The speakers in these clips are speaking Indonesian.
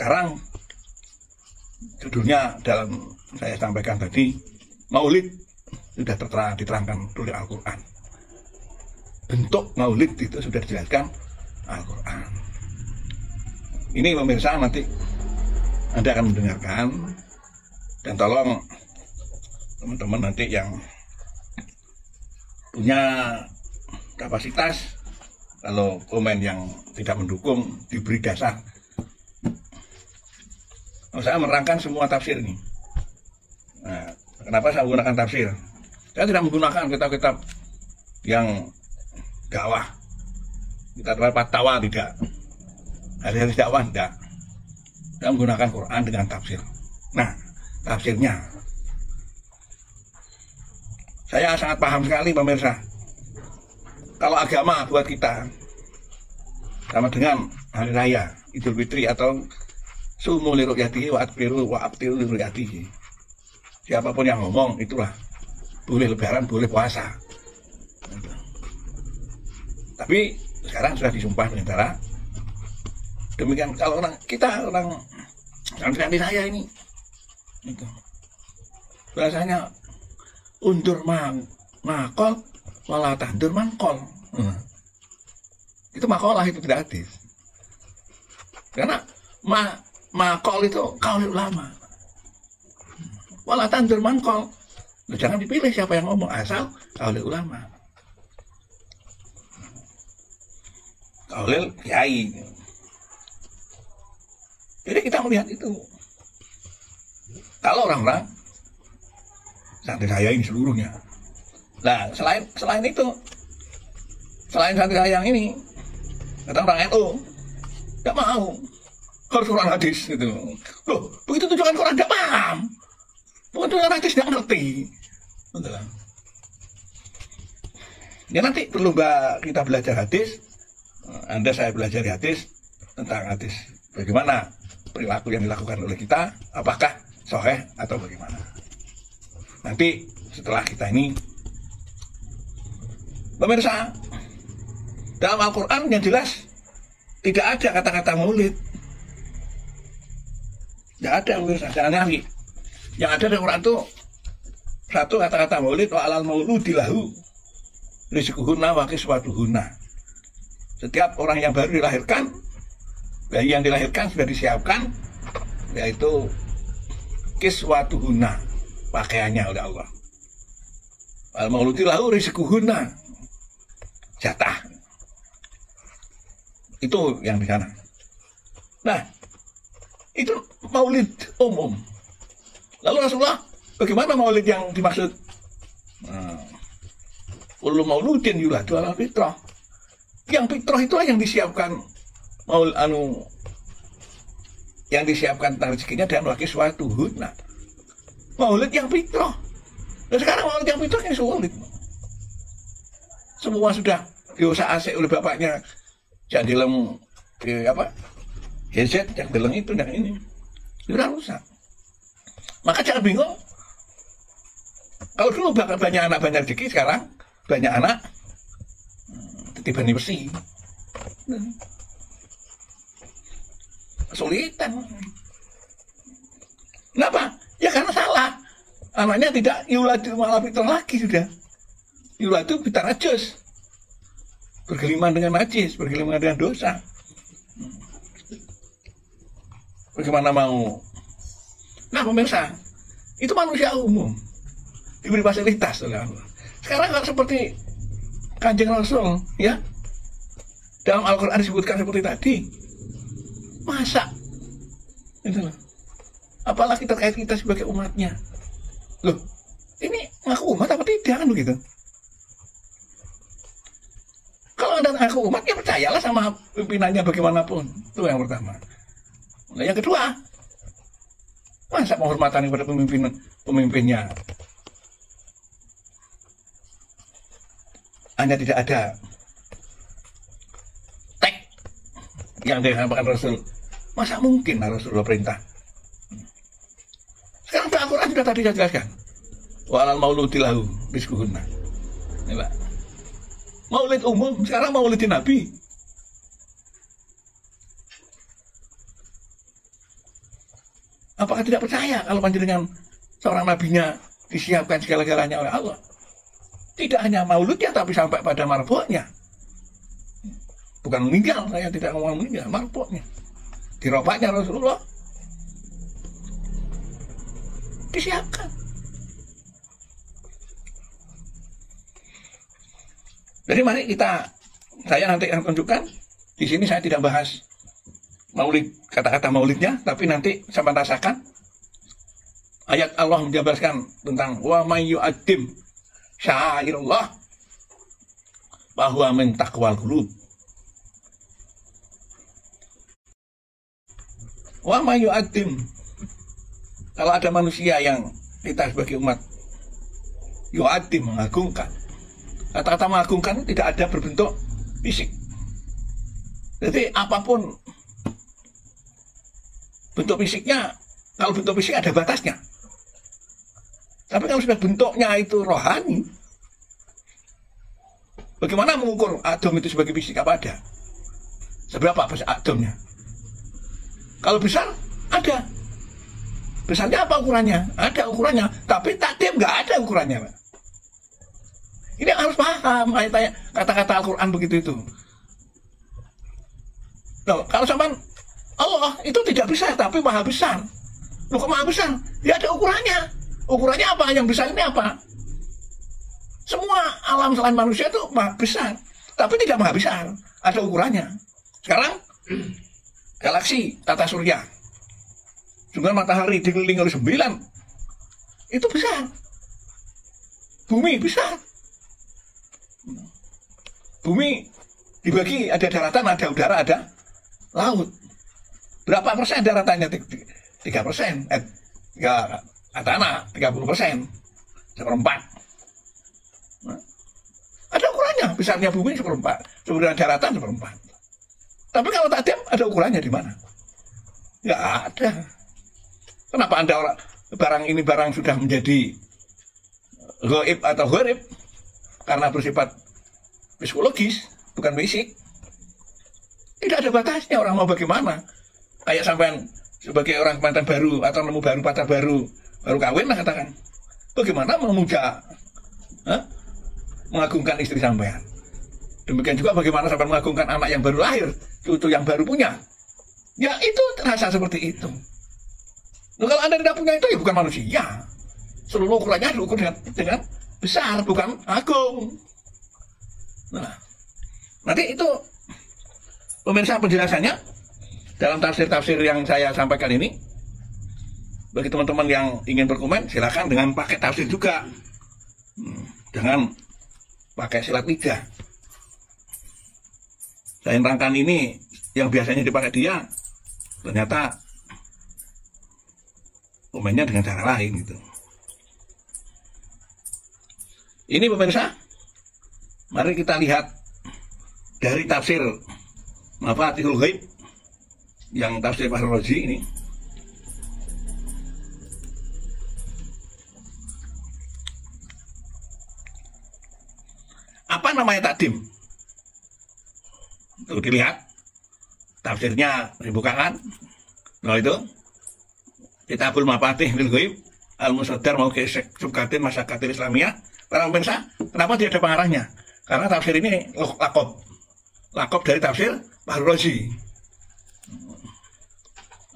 sekarang judulnya dalam saya sampaikan tadi, Maulid sudah diterangkan oleh Al-Quran. Bentuk Maulid itu sudah dijelaskan Al-Quran. Ini pemirsa, nanti Anda akan mendengarkan, dan tolong teman-teman nanti yang punya kapasitas, kalau komen yang tidak mendukung diberi dasar. Saya menerangkan semua tafsir ini. Nah, kenapa saya menggunakan tafsir? Saya tidak menggunakan kitab-kitab yang dakwah, kitab-kitab fatwa, tidak. Hadis dakwah tidak. Saya menggunakan Quran dengan tafsir. Nah, tafsirnya saya sangat paham sekali pemirsa. Kalau agama buat kita sama dengan hari raya Idul Fitri atau sumu li ru'yatihi wa abtiru li ru'yatihi. Siapapun yang ngomong itulah boleh lebaran, boleh puasa. Tapi sekarang sudah disumpah dengan cara demikian. Kalau orang santri saya ini itu bahasanya undur makol wala tandur mangkol. Itu makolah, itu tidak hadis. Karena makol itu kaul ulama. Wala tandur mangkol. Jangan dipilih siapa yang ngomong, asal kaul ulama. Kaul kiai. Jadi kita melihat itu. Kalau orang-orang santri saya ini seluruhnya. Nah, selain itu, selain santri saya yang ini, kata orang NU, tidak mau. Harus Quran hadis gitu. Loh, begitu tujuan Quran tidak paham. Begitu tujuan hadis tidak ngerti. Betul. Ya nanti perlu kita belajar hadis. Anda saya belajar hadis tentang hadis. Bagaimana perilaku yang dilakukan oleh kita, apakah sahih atau bagaimana. Nanti setelah kita ini, pemirsa, dalam Al-Quran yang jelas tidak ada kata-kata maulid. Tidak ada, pemirsa, jangan nyari. Yang ada di Quran itu satu kata-kata maulid, wa alal mauludilahu rizquhunna wa kiswatuhunna. Setiap orang yang baru dilahirkan, bayi yang dilahirkan sudah disiapkan, yaitu kiswatuhunna, pakaiannya oleh Allah. Al mauludilahu rizquhunna, jatah. Itu yang di sana. Nah, itu maulid umum. Lalu Rasulullah, bagaimana maulid yang dimaksud? Kullu mauludin yuladu ala fitrah. Yang fitrah itulah yang disiapkan yang disiapkan tentang rezekinya dan wakil suatu hudna. Maulid yang fitrah. Dan sekarang maulid yang fitrah yang sulit. Semua sudah diusaha asik oleh bapaknya. Jangan dilem headset, yang bilang itu dan ini sudah rusak. Maka jangan bingung. Kalau dulu banyak anak banyak rezeki, sekarang banyak anak titipani besi. Kesulitan. Kenapa? Ya karena salah. Anaknya tidak yuladu malah fitrah lagi sudah. Yuladu fitrah najis. Bergeliman dengan najis, bergeliman dengan dosa. Bagaimana mau? Nah pemirsa, itu manusia umum diberi fasilitas oleh Allah. Sekarang kalau seperti Kanjeng Rasul, ya, dalam Al-Quran disebutkan seperti tadi, masa? Itu loh. Apalagi terkait kita sebagai umatnya. Loh, ini ngaku umat apa tidak kan begitu? Kalau Anda ngaku umat, ya percayalah sama pimpinannya bagaimanapun. Itu yang pertama. Nah, yang kedua, masa penghormatan kepada pemimpinnya hanya tidak ada teks yang disampaikan Rasul. Masa mungkin Rasulullah perintah? Sekarang Al-Quran sudah tadi saya jelaskan. Wa alal mauludilahu rizquhunna. Ini Pak. Maulid umum, sekarang maulidin Nabi. Apakah tidak percaya kalau panjenengan seorang nabinya disiapkan segala-galanya oleh Allah? Tidak hanya mauludnya, tapi sampai pada marbotnya. Bukan meninggal, saya tidak ngomong meninggal, marbotnya. Dirobaknya Rasulullah disiapkan. Jadi mari saya nanti akan tunjukkan. Di sini saya tidak bahas maulid, kata-kata maulidnya, tapi nanti saya rasakan ayat Allah menjabarkan tentang wa may yu'azzim sya'airallah bahwa min taqwal qulub. Wa may yu'azzim, kalau ada manusia yang kita sebagai umat yu'azzim, mengagungkan. Kata-kata mengagungkan tidak ada berbentuk fisik. Jadi apapun bentuk fisiknya, kalau bentuk fisik ada batasnya. Tapi kalau sudah bentuknya itu rohani, bagaimana mengukur atom itu sebagai fisik? Apa ada? Seberapa besar atomnya? Kalau besar, ada. Besarnya apa ukurannya? Ada ukurannya. Tapi takdim nggak ada ukurannya, Pak. Ini harus paham ayat-ayat kata-kata Al-Quran begitu itu. Loh, kalau sampai Allah itu tidak besar tapi maha besar. Loh, kok maha besar? Ya ada ukurannya. Ukurannya apa? Yang besar ini apa? Semua alam selain manusia itu maha besar, tapi tidak maha besar. Ada ukurannya. Sekarang galaksi tata surya dengan matahari dikelilingi oleh 9 itu besar. Bumi besar. Bumi dibagi, ada daratan, ada udara, ada laut. Berapa persen daratannya? 3%. Tanah 30%. 1/4. Nah, ada ukurannya. Besarnya bumi 1/4. Kemudian daratan 1/4. Tapi kalau takdim ada ukurannya di mana? Nggak ada. Kenapa Anda barang ini barang sudah menjadi gaib atau gharib? Karena bersifat psikologis, bukan fisik. Tidak ada batasnya, orang mau bagaimana. Kayak sampean sebagai orang mantan baru atau nemu baru pacar baru kawin lah katakan. Bagaimana memuja, mengagungkan istri sampean. Demikian juga bagaimana sampean mengagungkan anak yang baru lahir, cucu yang baru punya. Ya itu terasa seperti itu. Nah, kalau Anda tidak punya itu ya bukan manusia. Seluruh ukurannya diukur dengan besar, bukan agung. Nah, nanti itu pemirsa penjelasannya dalam tafsir-tafsir yang saya sampaikan ini. Bagi teman-teman yang ingin berkomen, silakan dengan pakai tafsir juga. Jangan pakai silat 3. Saya nerangkan ini yang biasanya dipakai dia, ternyata komennya dengan cara lain gitu. Ini pemirsa, mari kita lihat dari tafsir Mafatihul Ghaib yang tafsir Fahrul Razi ini. Apa namanya takdim? Tuh dilihat tafsirnya dibukakan. Nah itu Kitabul Mafatihul Ghaib Al-Musaddar mau ke Subkatin Masyakatil Islamiyah. Para pemirsa, kenapa tidak ada pengarahnya? Karena tafsir ini lakop dari tafsir Fahrul Razi.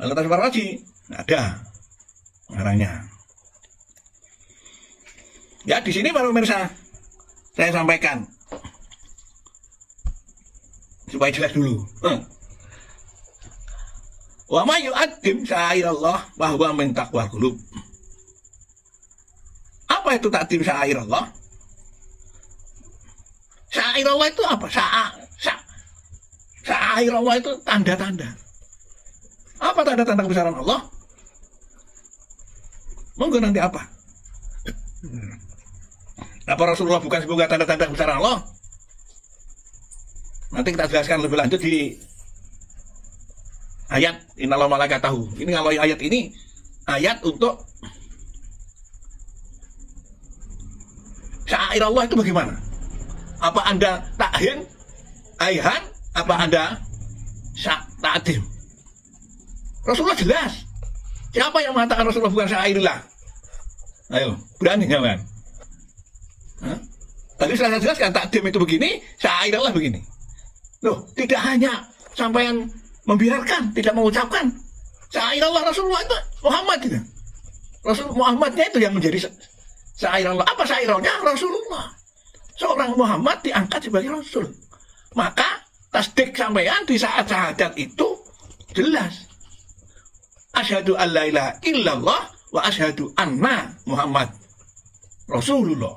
Lalu tafsir Fahrul Razi ada pengarahnya. Ya di sini para pemirsa saya sampaikan supaya jelas dulu. Wa may yu'azzim sya'airallah wa huwa min taqwal qulub. Apa itu takdim sya'airallah? Sya'airallah itu apa? Sya'airallah itu tanda-tanda. Apa tanda-tanda kebesaran Allah? Monggo nanti apa? Apa Rasulullah bukan sebuah tanda-tanda kebesaran Allah? Nanti kita jelaskan lebih lanjut di ayat Innallaha malaikatahu. Ini kalau ayat ini ayat untuk syair Allah itu bagaimana? Apa Anda takhin, aihan, apa Anda ta'dim? Rasulullah jelas Siapa yang mengatakan Rasulullah bukan syairullah? Ayo, berani jangan? Tadi sudah saya jelaskan, takdim itu begini, syairullah begini. Loh, tidak hanya sampean membiarkan, tidak mengucapkan syairullah Rasulullah itu Muhammad itu. Rasul Muhammadnya itu yang menjadi syairullah. Apa syairullah? Rasulullah. Seorang Muhammad diangkat sebagai Rasul. Maka tasdik sampean di saat syahadat itu jelas. Asyhadu an la ilaha illallah wa asyhadu anna Muhammad Rasulullah.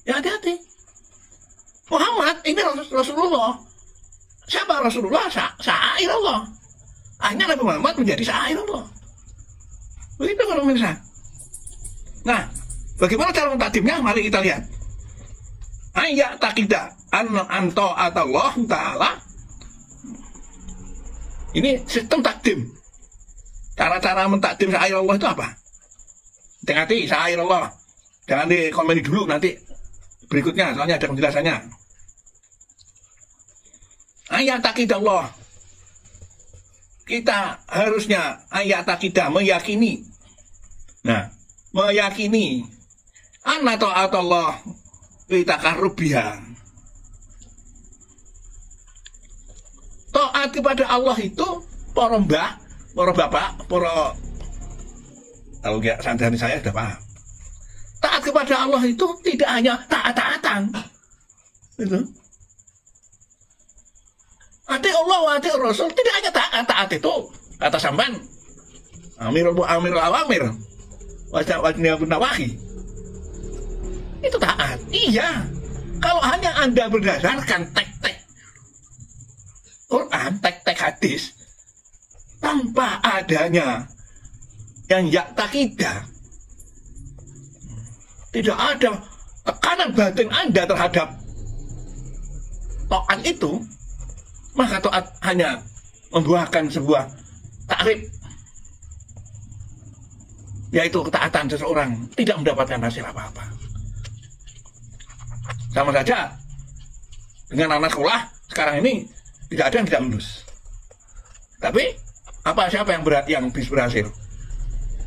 Ya hati-hati. Muhammad ini Rasulullah. Siapa Rasulullah? Syairullah. Hanya Nabi Muhammad menjadi syairullah. Begitu kalau pemirsa. Nah, bagaimana cara mentakdimnya? Mari kita lihat. Ayat takidah anto Allah Ta'ala. Ini sistem takdim. Cara-cara mentakdim syairullah itu apa? Hati-hati syairullah. Jangan dikomeni dulu nanti berikutnya, soalnya ada penjelasannya. Ayat takidah Allah. Kita harusnya ayat takidah meyakini. Nah, meyakini anna ta'atullah fi takarrubiha. Taat kepada Allah itu para mbah, para bapak, para, kalau nggak santri saya sudah paham. Taat kepada Allah itu tidak hanya taat-taatan. Itu. Ati Allah wa ati Rasul, tidak hanya taat itu. Kata sampan amirul awamir wajibnya nawahi. Itu taat. Iya. Kalau hanya Anda berdasarkan tek-tek Quran, tek-tek hadis tanpa adanya yang yaktakidah, tidak ada tekanan batin Anda terhadap taat itu, maka taat hanya membuahkan sebuah takrib, yaitu ketaatan seseorang tidak mendapatkan hasil apa-apa. Sama saja dengan anak sekolah sekarang ini tidak ada yang tidak lulus. Tapi siapa yang bisa berhasil?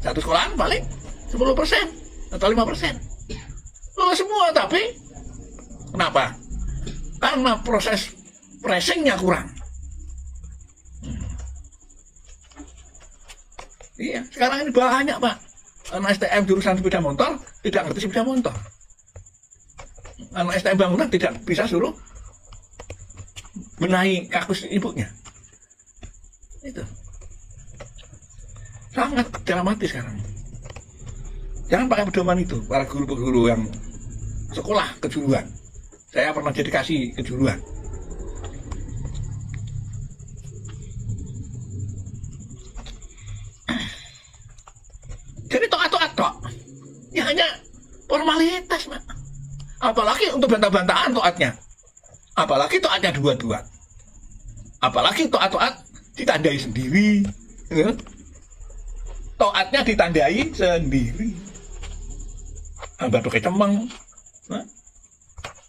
Satu sekolahan paling 10% atau 5%. Lulus semua, tapi kenapa? Karena proses pressingnya kurang. Iya, sekarang ini banyak Pak anak STM jurusan sepeda motor tidak ngerti sepeda motor. Anak STM bangunan tidak bisa suruh benahi kakus ibunya. Itu sangat dramatis sekarang. Jangan pakai pedoman itu para guru-guru yang sekolah kejuruan. Saya pernah dedikasi kejuruan. Jadi toat ya hanya formalitas, Pak. Apalagi untuk bantah-bantahan toatnya. Apalagi toatnya dua-dua. Apalagi toat ditandai sendiri. Ya. Toatnya ditandai sendiri. Ambil pakai cemeng.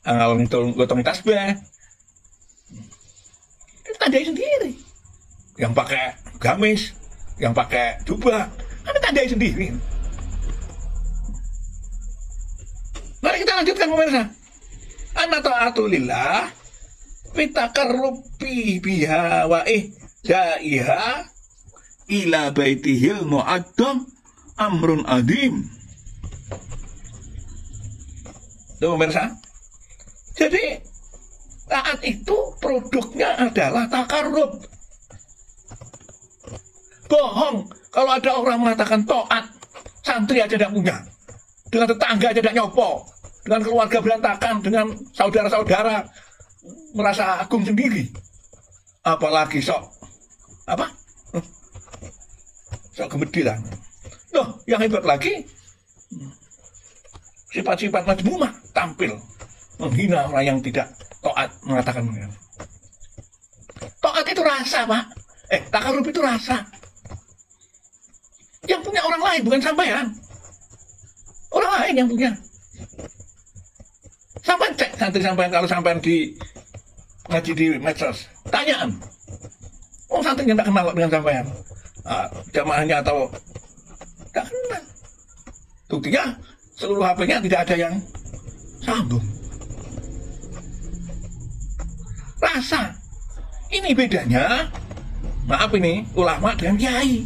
Anggal itu gotong tasbih. Ditandai sendiri. Yang pakai gamis, yang pakai jubah, kan ditandai sendiri. Mari kita lanjutkan pemirsa. Anna ta'atulillah fitakarrubi biha wa ihjaiha ila baitihil mu'addam amrun adim. Tuh pemirsa. Jadi taat itu produknya adalah takarrub. Bohong kalau ada orang mengatakan taat, santri aja tidak punya, dengan tetangga aja tidak nyopo, dengan keluarga berantakan, dengan saudara-saudara merasa agung sendiri, apalagi sok gemedilan. Loh, yang hebat lagi sifat-sifat majmumah tampil menghina orang yang tidak taat, mengatakan taat itu rasa, Pak. Takarrub itu rasa. Yang punya orang lain, bukan sampean. Orang lain yang punya. Sampean cek santri sampean, kalau sampean di ngaji di medsos, tanyaan. Santri yang tak kenal dengan sampean. jamaahnya atau tidak kenal. Buktinya seluruh HP-nya tidak ada yang sambung. Rasa. Ini bedanya, maaf ini, ulama dengan kiai.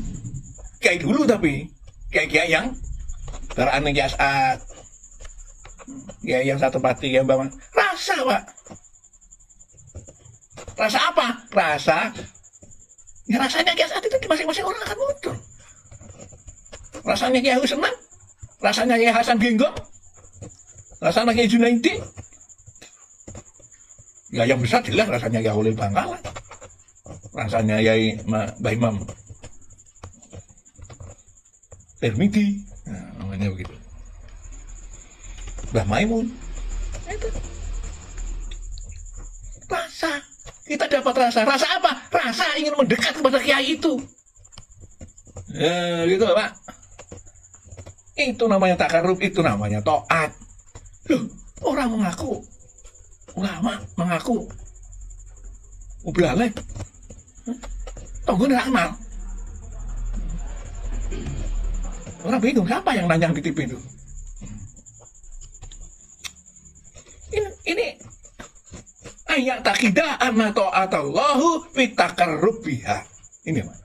Kiai dulu tapi, kiai-kiai yang Baraan Jasad, kiai yang satu pati, yang bawah. Rasa, Pak. Rasa apa? Rasa, ya rasanya Jasad itu di masing-masing orang akan muncul. Rasanya Kiai Senang, rasanya Kiai Hasan Genggong, rasanya Kiai Junaidi. Ya yang besar jelas rasanya Kiai Holil Bangkalan, rasanya Kiai Mbah Imam Tirmidzi, nah, namanya begitu. Mbah Maimun, itu rasa. Kita dapat rasa. Rasa apa? Rasa ingin mendekat kepada kiai itu. Gitu Pak. Itu namanya takarrub, itu namanya taat. Loh, orang mengaku ulama, mengaku ublale. Tunggu nggak kenal. Orang bingung siapa yang nanya di TV itu. Ini ayat takidah anna ta'atallahu fitakarrub biha. Ini Pak.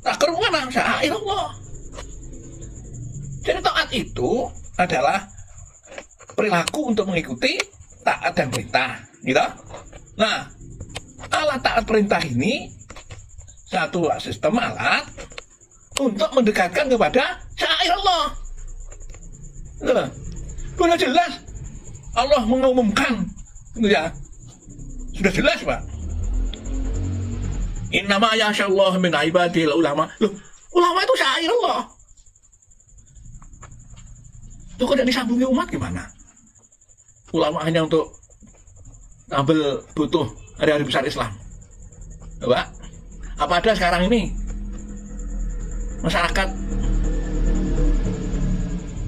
Takarrub mana? Syair Allah. Jadi taat itu adalah perilaku untuk mengikuti taat dan perintah, gitu. Nah, alat taat perintah ini satu sistem alat untuk mendekatkan kepada syair Allah. Sudah jelas Allah mengumumkan, itu ya. Sudah jelas, Pak. Innama yashallahu min ibadil ulama. Loh, ulama itu syair Allah. Loh, kok tidak disambungi umat gimana? Ulama hanya untuk ambil butuh hari-hari besar Islam. Pak, apa ada sekarang ini masyarakat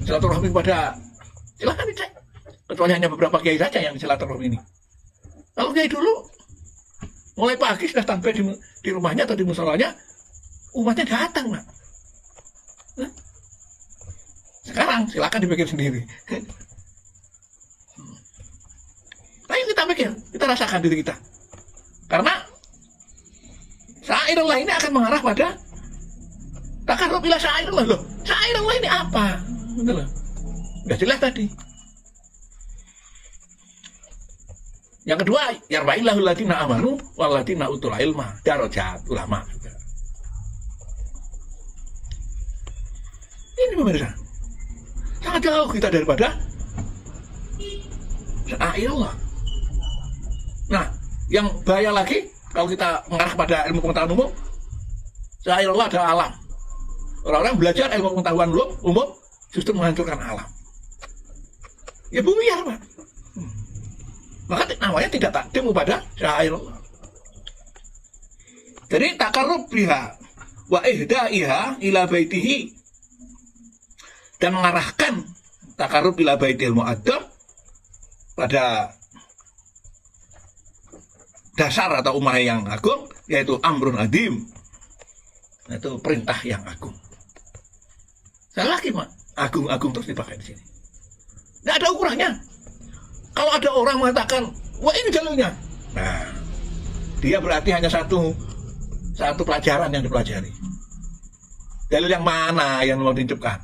silaturahmi kepada, silahkan dicek, kecuali hanya beberapa kiai saja yang silaturahmi ini. Kalau kiai dulu mulai pagi sudah sampai di rumahnya atau di musholanya, umatnya datang, Pak. Sekarang silakan dipikir sendiri. Nah, kita pikir, kita rasakan diri kita. Karena syairullah ini akan mengarah pada takarrub ila syairullah. Loh, syairullah ini apa? Betul loh. Udah jelas tadi. Yang kedua, yarfa'illahu alladziina aamanu walladziina utul ilma darajat, ulama juga. Ini pemirsa, sangat jauh kita daripada syairullah. Nah, yang bahaya lagi kalau kita mengarah pada ilmu pengetahuan umum, syairullah adalah alam. Orang-orang belajar ilmu pengetahuan umum justru menghancurkan alam. Ya buyar, Pak. Maka namanya tidak takdim kepada syairullah. Jadi takarrub biha wa ihda'iha ila baitihi, dan mengarahkan takarrub ila baitil mu'addam pada dasar atau umah yang agung, yaitu amrun adim, yaitu perintah yang agung. Saya lagi, Pak, agung-agung terus dipakai di sini. Nggak ada ukurannya. Kalau ada orang mengatakan, wah ini jalurnya, nah, dia berarti hanya satu pelajaran yang dipelajari. Dalil yang mana yang mau dihidupkan?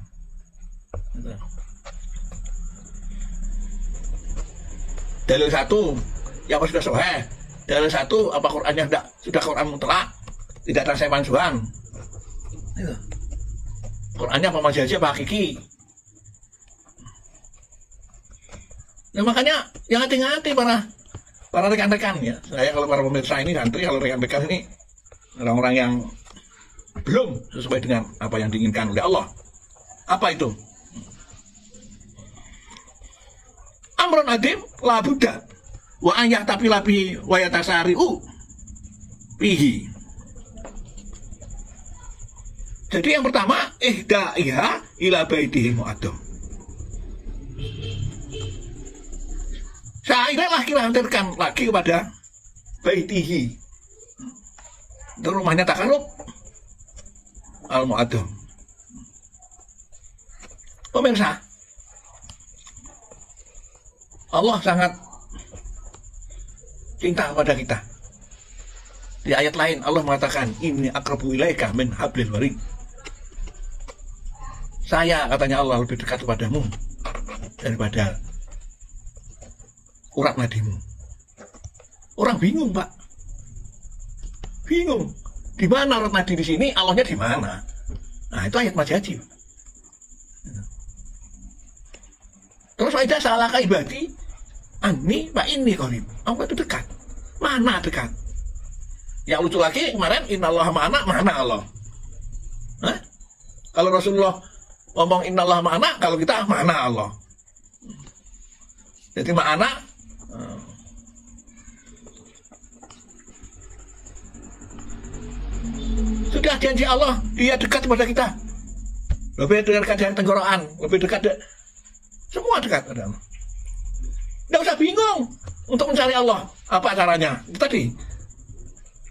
Dalil satu, yang sudah sahih. Dalil satu, apa Qurannya sudah Quran mutlak, tidak ada sepansuhan. Qurannya apa majazi apa hakiki. Nah, makanya yang hati-hati para rekan-rekan ya. Saya kalau para pemirsa ini santri, kalau rekan-rekan ini orang-orang yang belum sesuai dengan apa yang diinginkan oleh Allah. Apa itu? Amrun adim la buddha wa anyah tapi labi wa yatasari'u pihi. Jadi yang pertama, ihda'iha ila baitihi mu'addam. Syairnya lah kita hantarkan lagi kepada baitihi. Itu rumahnya takarub al-mu'addam. Pemirsa, Allah sangat cinta kepada kita. Di ayat lain Allah mengatakan, inni aqrabu ilaika min hablil warid. Saya, katanya Allah, lebih dekat kepadamu daripada urat nadimu. Orang bingung, Pak. Bingung. Di mana urat nadi di sini, Allahnya di mana? Nah, itu ayat majazi. Terus wajah salah ibadi, anni wa inni qarib. Allah itu dekat. Mana dekat? Yang lucu lagi kemarin, innallaha ma'ana, mana Allah? Hah? Kalau Rasulullah ngomong innallaha ma'ana, kalau kita mana Allah? Jadi ma'ana sudah janji Allah, dia dekat kepada kita. Lebih dekat dari tenggorokan, lebih dekat semua dekat pada Allah. Tidak usah bingung untuk mencari Allah. Apa caranya? Itu tadi.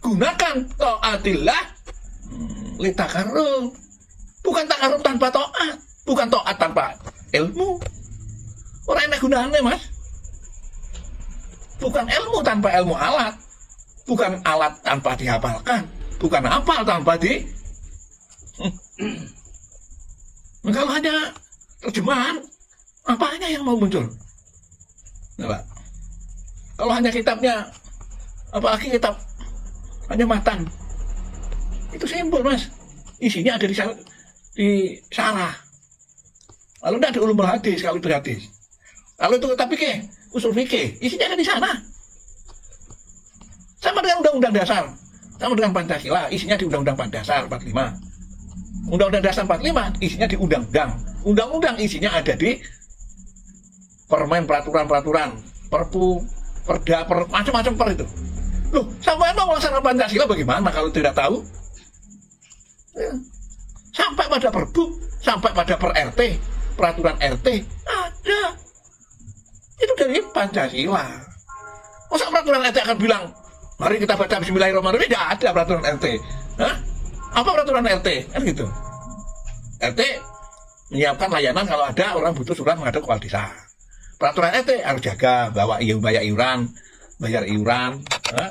Gunakan ta'atillah litakarrum. Bukan takarrum tanpa ta'at. Bukan ta'at tanpa ilmu. Orang enak gunanya, Mas. Bukan ilmu tanpa ilmu alat. Bukan alat tanpa dihafalkan. Bukan hafal tanpa di... Kalau hanya terjemahan, apanya yang mau muncul? Nah, Pak. Kalau hanya kitabnya, apalagi kitab hanya matan, itu simpel, Mas. Isinya ada di syarah. Lalu tidak ada ulumul hadis, kalau itu hadis. Lalu itu kitab fikih, usul fikih, isinya ada di sana. Sama dengan undang-undang dasar, sama dengan Pancasila, isinya di undang-undang dasar 45. Undang-undang dasar 45 isinya di undang-undang. Undang-undang isinya ada di permen, peraturan-peraturan, perpu, perda, macam-macam per itu. Loh, sampai mau melaksanakan Pancasila bagaimana kalau tidak tahu? Ya. Sampai pada perbu, sampai pada per RT, peraturan RT, ada. Itu dari Pancasila. Masa peraturan RT akan bilang, mari kita baca Bismillahirrahmanirrahim, tidak ada peraturan RT. Hah? Apa peraturan RT? Kan gitu. RT menyiapkan layanan kalau ada orang butuh surat menghadap kepala desa. Peraturan RT harus jaga bahwa bayar iuran,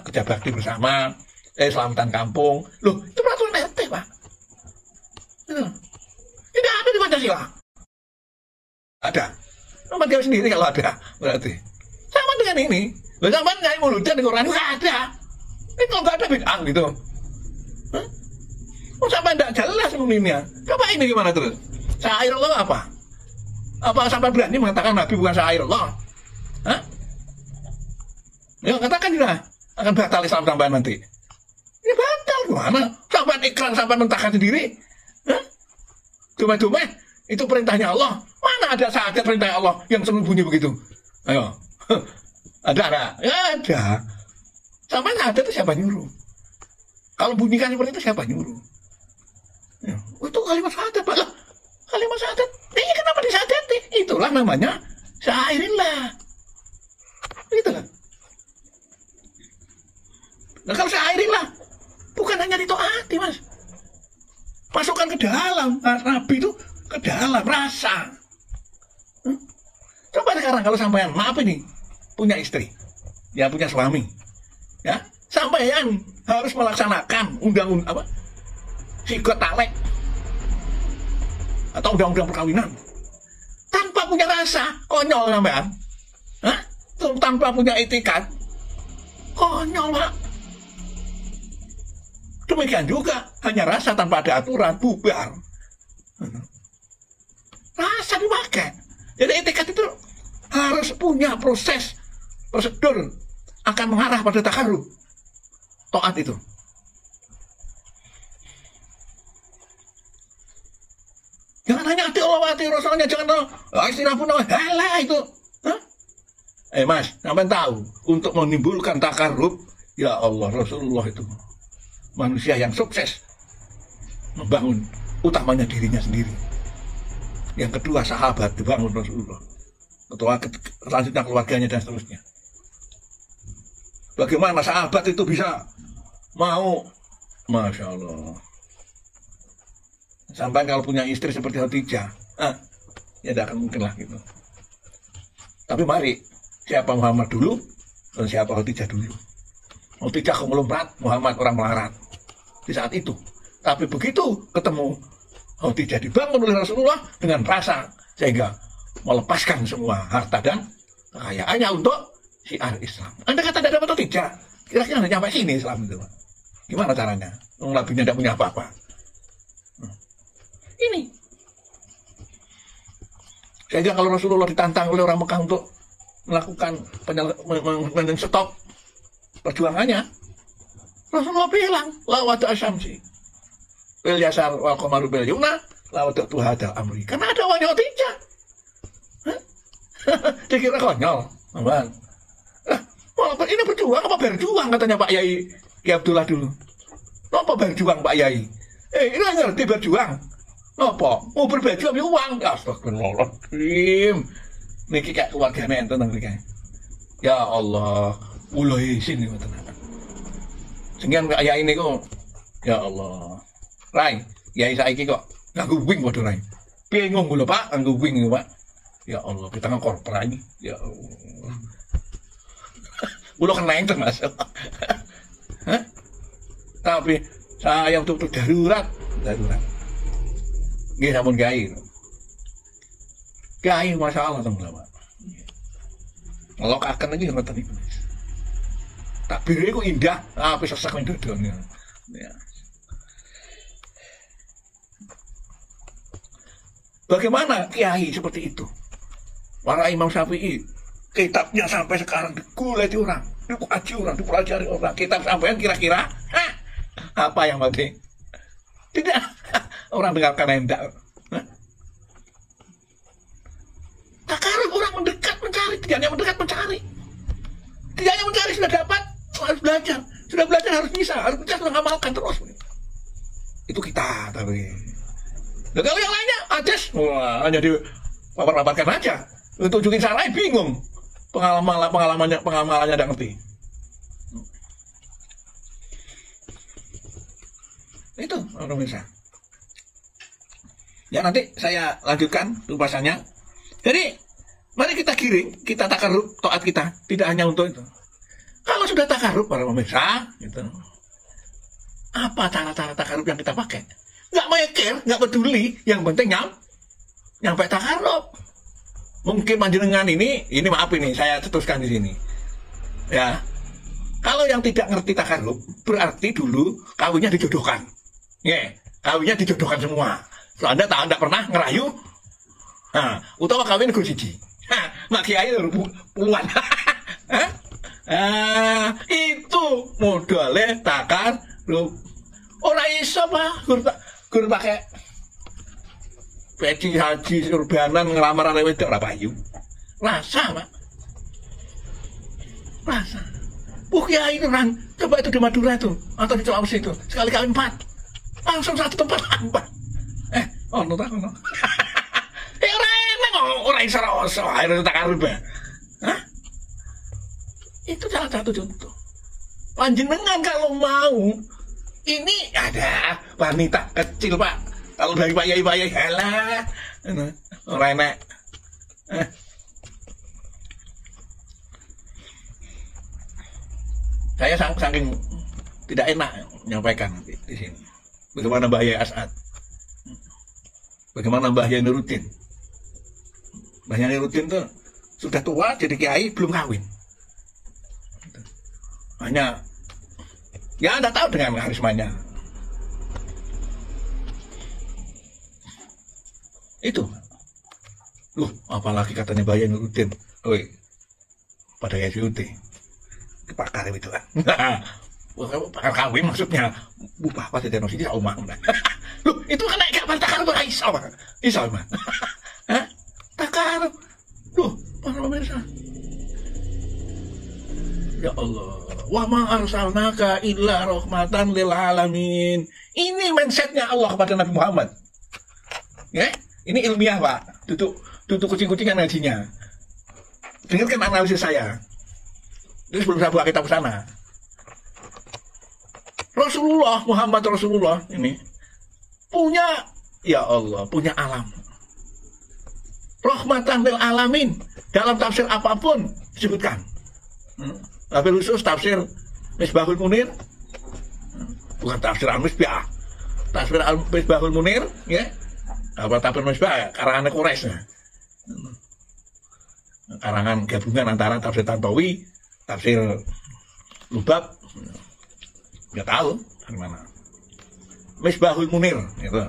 kerja bakti bersama, selamatan kampung. Loh, itu peraturan RT, Pak. Tidak ada di Pancasila. Ada. Tempat dia sendiri kalau ada, berarti. Sama dengan ini. Loh, sama dengan muludan di Quran juga ada. Ini kalau nggak ada bid'ah gitu. Oh, sampai tidak jelas muninya. Coba ini gimana terus? Syairullah apa? Apa sampai berani mengatakan Nabi bukan syairullah? Hah? Ya katakan juga akan batal Islam tambahan nanti. Ini batal gimana? Sampai iklan, sampai mentahkan sendiri. Hah? Cuma-cuma itu perintahnya Allah. Mana ada saatnya perintah Allah yang selalu bunyi begitu? Ayo. Ada? Ya ada. Sampai ada itu siapa nyuruh? Kalau bunyikan seperti itu siapa nyuruh? Ya, itu kalimat syahadat, Pak. Lah, kalimat syahadat. Ini kenapa disyahadati? Itulah namanya syairillah. Itulah. Nah, kalau syairillah bukan hanya ditaati, Mas. Masukkan ke dalam. Nah, Nabi itu ke dalam rasa. Coba sekarang kalau sampean, maaf ini, punya istri, ya punya suami, ya, sampean harus melaksanakan undang-undang apa? Sigot talek atau undang-undang perkawinan tanpa punya rasa, konyol sampean. Hah? Tanpa punya etikat, konyol, Pak. Demikian juga hanya rasa tanpa ada aturan, bubar. Rasa dipakai. Jadi etikat itu harus punya proses, prosedur akan mengarah pada takarrub. Taat itu. Jangan hanya hati Allah, hati Rasulnya, jangan istilah pun halah itu. Hah? Mas, sampai tahu untuk menimbulkan takarrub, ya Allah, Rasulullah itu manusia yang sukses membangun utamanya dirinya sendiri. Yang kedua sahabat dibangun Rasulullah. Selanjutnya keluarganya dan seterusnya. Bagaimana sahabat itu bisa mau Masya Allah. Sampai kalau punya istri seperti Khadijah, ya tidak akan mungkin lah gitu. Tapi mari, siapa Muhammad dulu dan siapa Khadijah dulu. Khadijah melompat, Muhammad orang melarat di saat itu. Tapi begitu ketemu Khadijah dibangun oleh Rasulullah dengan rasa, sehingga melepaskan semua harta dan kekayaannya untuk syiar Islam. Anda kata tidak dapat Khadijah, kira-kira hanya sampai sini Islam itu. Gimana caranya? Nabinya tidak punya apa-apa. Ini. Sehingga kalau Rasulullah ditantang oleh orang Mekah untuk melakukan stop perjuangannya, Rasulullah bilang, lawat asyamsi bil yasar wal qamaru bil yumna lawat tuhadal amri. Karena ada wajah Khadijah. Dia kira konyol, Bang. Ini berjuang apa berjuang katanya Pak Yai Ki Abdullah dulu. Apa berjuang Pak Yai? Ini ngerti berjuang. Apa? Mau berjuang ya uang. Astagfirullahaladzim. Niki kayak keluarga enten nang mriki. Ya Allah, ulah isin niku tenan. Singgian Pak Yai niku. Ya Allah. Rai, Yai saiki kok nganggo wing padha Rai. Bingung lho Pak, nganggo wing niku Pak. Ya Allah, kita ngkorpora ini. Ya Allah. Ulo kena yang termasuk. Tapi saya untuk darurat. Nggih sampun Kiai. Kiai masyaallah teman-teman. Kalau akan lagi ngoten niku. Takbir iku indah, apa sesak ning dodone. Ya. Bagaimana Kiai seperti itu? Para Imam Syafi'i, kitabnya sampai sekarang digulai orang, dikaji orang, dipelajari orang. Kitab sampean kira-kira, apa yang mati? Tidak, orang dengarkan hendak. Takarub orang mendekat mencari, tidak hanya mendekat mencari. Tidak hanya mencari, sudah dapat, harus belajar. Sudah belajar harus bisa sudah ngamalkan terus. Itu kita, tapi. Dan kalau yang lainnya, ajas, hanya dipaparkan aja. Untuk tunjukin sarai bingung. Pengalamannya tidak ngerti. Itu orang bisa. Ya nanti saya lanjutkan ulasannya. Jadi mari kita giring, kita takarrub taat kita, tidak hanya untuk itu. Kalau sudah takarrub para pemirsa, gitu. Apa cara-cara takarrub yang kita pakai? Nggak mikir, nggak peduli, yang penting nyampe takarrub. Mungkin panjenengan ini maaf ini saya cetuskan di sini. Ya. Kalau yang tidak ngerti takarrub, berarti dulu kawinnya dijodohkan. Ya, kawinnya dijodohkan semua. So, Anda pernah ngerayu. Nah, utawa kawin go siji. Mak kiai puluhan. Itu modalnya takarrub. Ora iso, Pak. Gur pakai peci haji surbanan ngelamar anak wedok ora payu. Rasa, Pak. Rasa. Kiai itu kan, coba itu di Madura itu atau di Sulawesi itu, sekali kawin 4. Langsung satu tempat 4. Ono ta ono. Ora iso akhirnya takarrub. Itu salah satu contoh. Panjenengan kalau mau ini ada wanita kecil Pak. Kalau dari Pak Yai halah. Ora enak. Saya saking tidak enak menyampaikan di sini. Bagaimana Mbah Yai As'ad? Bagaimana Mbah Yai Nuruddin? Mbah Yai Nuruddin tuh sudah tua jadi kiai belum kawin. Hanya ya Anda tahu dengan karismanya. Itu. Loh, apalagi katanya Mbah Yai Nuruddin. Oi. Pada SUT. Pakar itu kan. Pakar kawin maksudnya. Bupah pada denosi dia omah. Loh, itu kan gak takar beraiso. Iso, Mas. Takar. Loh, para pemirsa. Ya Allah. Wa ma arsalnaka illa rahmatan lil alamin. Ini mindsetnya Allah kepada Nabi Muhammad. Ya, ini ilmiah, Pak. Tutup kucing-kucingan ngajinya. Dengarkan analisis saya. Ini sebelum saya buka kitab sana. Rasulullah Muhammad Rasulullah ini punya, ya Allah, punya alam. Rahmatan lil alamin. Dalam tafsir apapun disebutkan. Tapi khusus tafsir Misbahul Munir, bukan tafsir Al-Misbah. Tafsir Al-Misbahul Munir, ya. Apa tafsir Misbah? Karangan Quraisy. Karangan gabungan antara tafsir Tanbawi, tafsir Lubab, nggak tahu dari mana. Misbahul Munir itu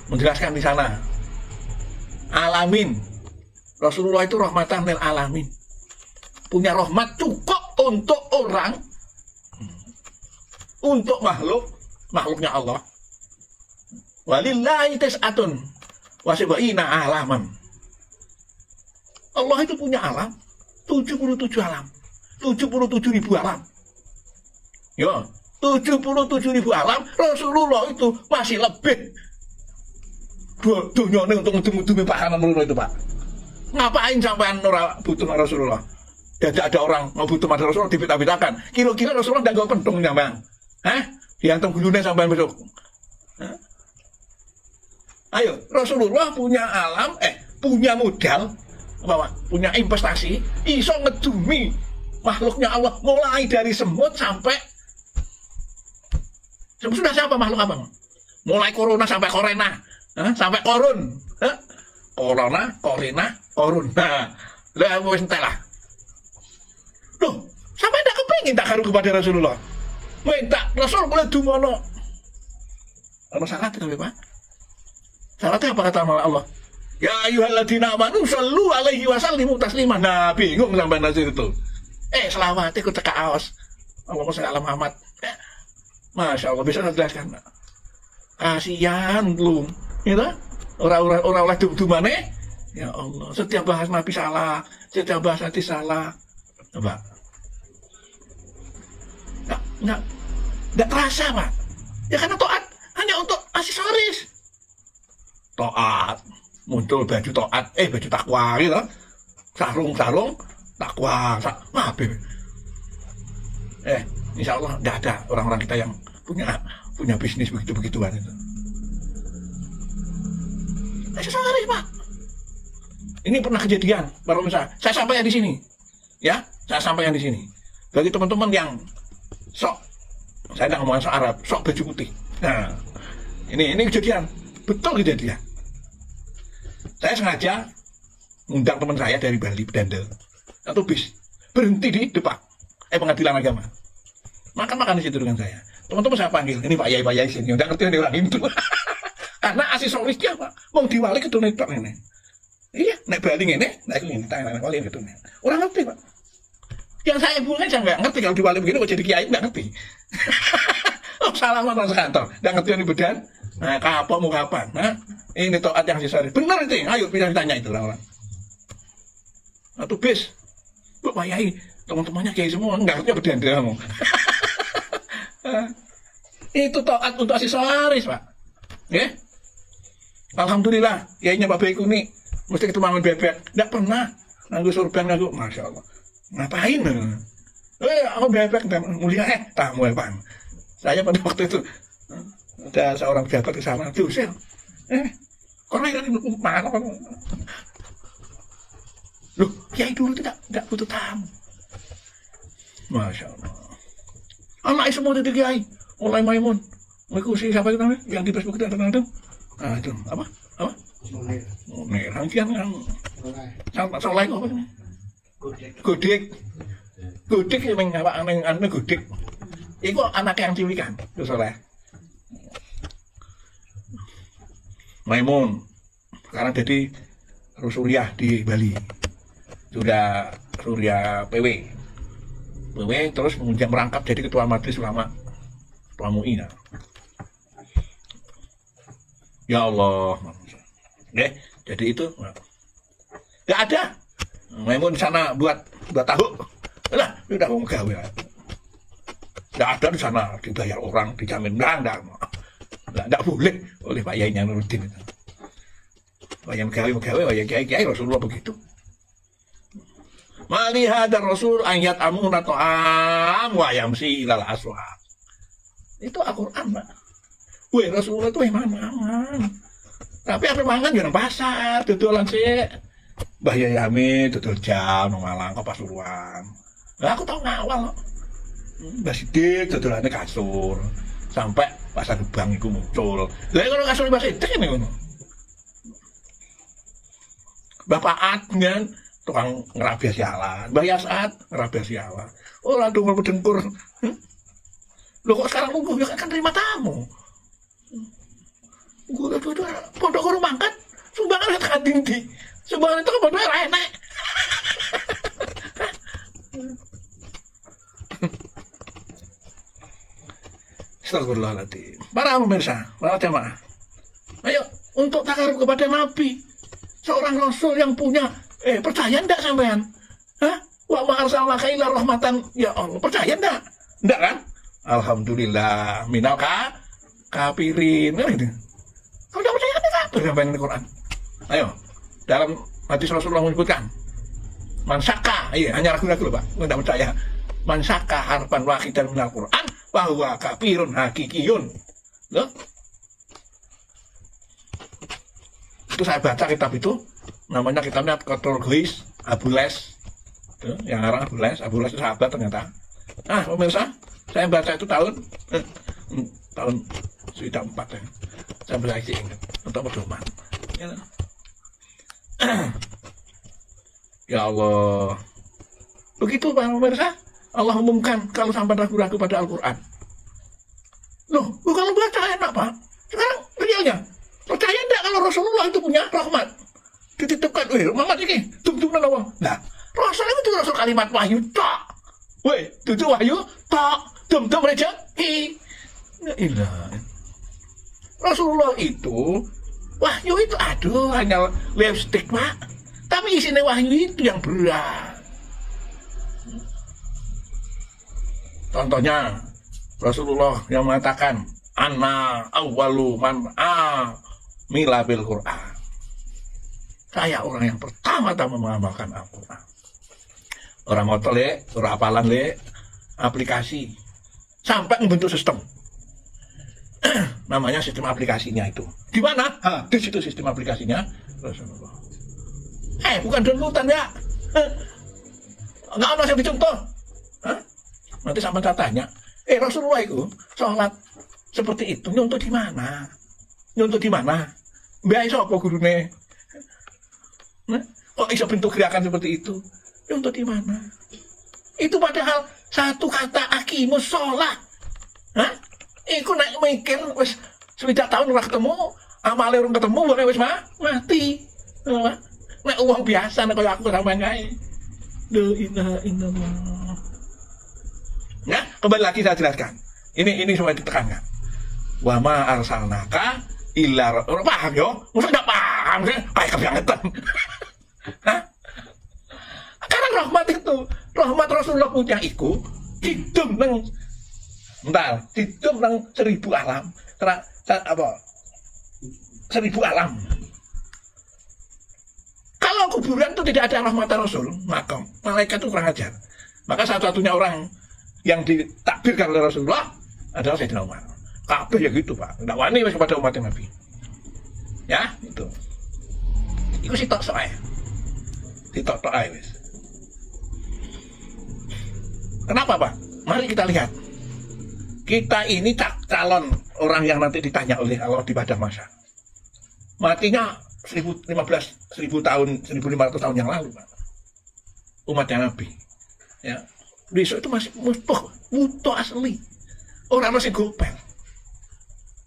menjelaskan di sana alamin. Rasulullah itu rahmatan lil alamin, punya rahmat cukup untuk orang, untuk makhluknya Allah. Walillahi tis'atun wa sab'ina alaman. Allah itu punya alam 77 alam, 77.000 alam. Ya, 77.000 alam. Rasulullah itu masih lebih. Dunia ini untuk ngedumi pakanan Rasulullah itu, Pak. Ngapain sampean ora butuh Rasulullah? Tidak ada orang mau butuh pada Rasulullah dibita-bitakan. Kira-kira Rasulullah ndak gawe pentung sampean. Hah? Diantung gulune sampean besok. Hah? Ayo, Rasulullah punya alam, punya modal, apa, punya investasi, iso ngedumi makhluknya Allah mulai dari semut sampai sudah siapa makhluk apa? Mulai corona sampai korena, sampai korun, corona, korena, korun. Nah, lah wis entelah. Loh, sampai ndak kepengin tak karo kepada Rasulullah. Minta Rasul boleh dumono. Apa syarat itu, Pak? Syaratnya apa kata Allah? Ya ayyuhalladzina amanu shallu alaihi wa sallimu tasliman. Nah, bingung sampai nasir itu. Selawat ikut teka aos. Allahumma shalli ala Muhammad. Masya Allah, bisa jelaskan. Kasihan belum, gitu? Orang oleh dumane. Ya Allah, setiap bahas Nabi salah, setiap bahas hati salah. Coba. Nggak terasa, Pak. Ya karena taat hanya untuk aksesoris. Taat, muncul baju taat, baju takwa gitu. Sarung takwa, maaf. Insya Allah nggak ada orang-orang kita yang punya bisnis begitu-begituan itu. Aksesoris, Pak. Ini pernah kejadian, baru misalnya saya sampaikan di sini, ya, saya sampaikan di sini. Bagi teman-teman yang saya tidak ngomongin soal Arab, sok baju putih. Nah, ini kejadian, betul kejadian. Saya sengaja ngundang teman saya dari Bali, Bedandel, satu bis, berhenti di depan pengadilan agama. Makan di situ dengan saya. Teman-teman saya panggil, ini Pak Yai sini, udah ngerti ini orang itu. Karena aksesorisnya Pak, mau diwali ke dunia ini. Iya, naik baling ini, naik ini, tangan wali gitu. Orang ngerti, Pak. Yang saya bukan saya nggak ngerti kalau diwali begini kok jadi kiai nggak ngerti. Salaman langsung kantor, nggak ngerti ini bedan. Nah, kapok mau kapan? Nah, ini taat yang aksesoris. Benar itu, ayo bisa ditanya itu orang. Atau bis, Pak Yai, teman-temannya kiai semua nggak ngerti bedan dia ngomong. Itu taat untuk aksesoris, Pak. Ya? Alhamdulillah, kiainya Pak Baiku nih mesti ketemu mangan bebek. Nggak pernah nganggo surban nganggo, Masya Allah. Ngapain? Aku bebek mulia tamu Pak. Saya pada waktu itu ada seorang pejabat ke sana, diusir. Karena ini mana? Loh, kiai dulu tidak butuh tamu. Masya Allah. Anak semua itu kiai, mulai Maimun, mengikuti siapa itu namanya, yang di Facebook itu. Nah itu apa? Munir. Hangkian yang sama soleh apa ini? Godik yang mengapa aneh godik. Itu anak yang ciwikan, itu soleh. Maimun sekarang jadi Rusuliah di Bali. Sudah Surya PW terus kemudian merangkap jadi ketua majelis ulama MUI. Ya Allah, jadi itu nggak ada. Maimun di sana buat tahu, lah udah mau gawe. Nggak ada di sana dibayar orang, dijamin nggak boleh oleh Pak Yai Nuruddin itu. Wayang gawe, wayang kiai Rasulullah begitu. Mali hadar Rasul ayat amuna ta'am wa yamsi ilal aswaq. Itu Al-Quran, Pak. Wih, Rasulullah itu mangan. Tapi apa mangan ya nang pasar, dodolan sih. Mbah Yayami dodol jam nang Malang kok Pasuruan. Lah aku tau ngawal kok. Mbah Sidik dodolane kasur. Sampai pasar Gebang iku muncul. Lah kalau kasur Mbah Sidik ini ngono. Bapak At kan tukang ngerabiah sialan. Mbah Yasat ngerabiah sialan. Oh, lah dongol bedengkur. Loh kok sekarang nunggu ya kan terima tamu. Gue pondok guru mangkat, sumbangan itu kan tinggi. Sumbangan itu kan pondok enak. Astagfirullahaladzim. Para pemirsa, para jamaah. Ayo untuk takarub kepada Nabi, seorang Rasul yang punya, percaya enggak sampean? Hah? Wa ma arsalnaka illa rahmatan ya Allah. Percaya enggak? Enggak kan? Alhamdulillah minal kafirin. Gitu. Kalau tidak percaya kan kafir sampai di Quran. Ayo, dalam hadis Rasulullah menyebutkan mansaka, iya hanya ragu-ragu loh Pak, tidak percaya. Mansaka harfan wahidan minal Quran bahwa kafirun hakikiyun. Loh? Itu saya baca kitab itu, namanya kitabnya Qatrul Abu Les. Yang orang Abu Les itu sahabat ternyata. Ah, pemirsa, saya baca itu tahun 94 ya. Saya masih ingat untuk pedoman. Ya. Ya Allah. Begitu Pak pemirsa, Allah umumkan kalau sampai ragu-ragu pada Al-Quran. Loh, kalau baca enak Pak. Sekarang realnya, percaya enggak kalau Rasulullah itu punya rahmat? Dititipkan, Muhammad ini, tum-tuman Allah. Nah, Rasul itu Rasul kalimat wahyu tak. Weh, itu wahyu tak. Tum-tum rezeki. Ya ilah. Rasulullah itu wahyu itu aduh hanya lipstick Pak. Tapi isinya wahyu itu yang berat. Contohnya Rasulullah yang mengatakan ana awwalu man amila bil Quran. Saya orang yang pertama-tama mengamalkan Al-Quran. Orang motor le, orang hafalan le, aplikasi sampai membentuk sistem. Namanya sistem aplikasinya itu. Di mana? Di situ sistem aplikasinya Rasulullah. Bukan downloadan ya. Enggak ada yang dicontoh. Nanti sama tanya, Rasulullah itu sholat seperti itu nyontoh di mana? Nyontoh di mana? Mbak iso apa gurune? Kok iso bentuk gerakan seperti itu? Nyontoh di mana? Itu padahal satu kata akimus sholat. Iku naik mikir wis 7 tahun ora ketemu, amale urung ketemu wis mati. Nek uang biasa nek kaya aku sampean kae. La ilaha illallah. Ya, kembali lagi saya jelaskan. Ini semua ditekankan. Wa ma arsalnaka illa paham yo? Masa enggak paham sih? Kayak kebangetan. Hah? Karena rahmat Rasulullah punya iku didem nang didem nang 1000 alam. Apa? 1000 alam. Kalau kuburan itu tidak ada rahmat Rasul, maka malaikat itu kurang ajar. Maka satu-satunya orang yang ditakbirkan oleh Rasulullah adalah Sayyidina Umar. Kabeh ya gitu Pak, tidak wani kepada umat Nabi. Ya, itu. Itu sitok soe. Sitok ae wis. Kenapa Pak? Mari kita lihat. Kita ini calon orang yang nanti ditanya oleh Allah di padang mahsyar. Matinya 1000 tahun, 1500 tahun yang lalu Pak. Umatnya Nabi. Ya. Besok itu masih musuh asli. Orang masih gopel.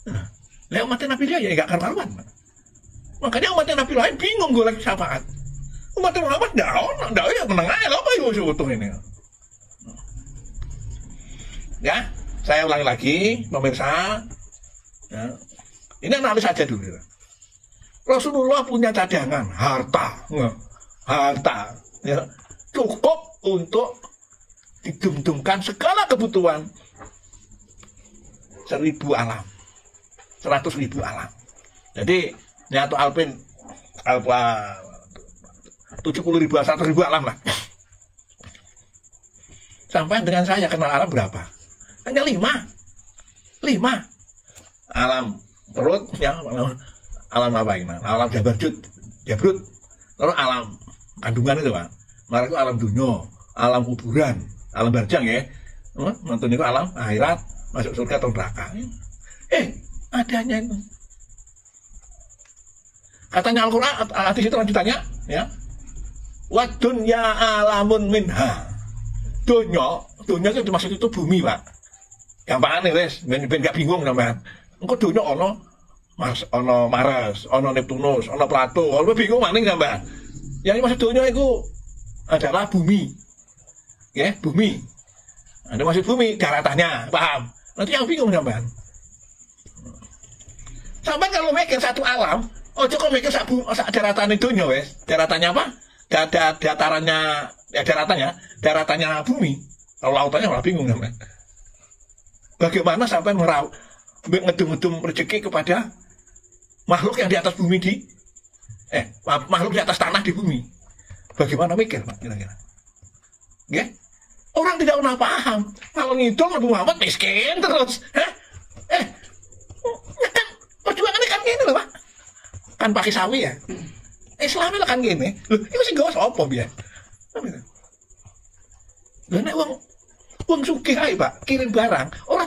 Nah, umatnya Nabi dia ya enggak karuan. Makanya umatnya Nabi lain bingung golek syafaat. Umatnya Muhammad enggak ya meneng ae lho apa yo utuh ini. Ya, saya ulangi lagi pemirsa. Ya. Ini analis saja dulu. Rasulullah punya cadangan harta. Ya, cukup untuk didum-dumkan segala kebutuhan 1000 alam, 100.000 alam. Jadi nyatu Alpin 70.000, 100.000 alam lah. Sampai dengan saya kenal alam berapa? Hanya 5. 5. Alam perut, ya, alam apa ini? Alam jabrut, terus alam kandungan itu, Pak. Maka itu alam dunia, alam kuburan, alam barjang ya. Nonton itu alam akhirat, masuk surga atau neraka. Adanya itu. Katanya Al-Quran, hadis itu lanjutannya, ya. Wa dunya alamun minha. Dunya itu maksud itu bumi, Pak. Gampang nih, wes, ben gak bingung sampean. Engko dunya ono Mars, ono Neptunus, ono Plato, ono bingung maning sampean. Yang maksud dunya itu adalah bumi. Ya, bumi. Ada maksud bumi, daratannya, paham? Nanti yang bingung sampean. Sampean kalau mikir satu alam, ojo kok mikir sak daratan dunya, wes. Daratannya apa? Daratannya bumi. Kalau lautannya malah bingung sampean. Bagaimana sampai ngedum-ngedum rezeki kepada makhluk yang di atas bumi makhluk di atas tanah di bumi? Bagaimana mikir, Pak, kira-kira? Ya? Orang tidak pernah paham. Kalau ngidul Nabi Muhammad miskin terus. Kan perjuangannya kan gini loh, Pak. Kan pakai sawi ya. Islamnya kan gini. Loh, itu sih gak apa biar. Lah nek wong sugih ae, Pak, kirim barang. Ora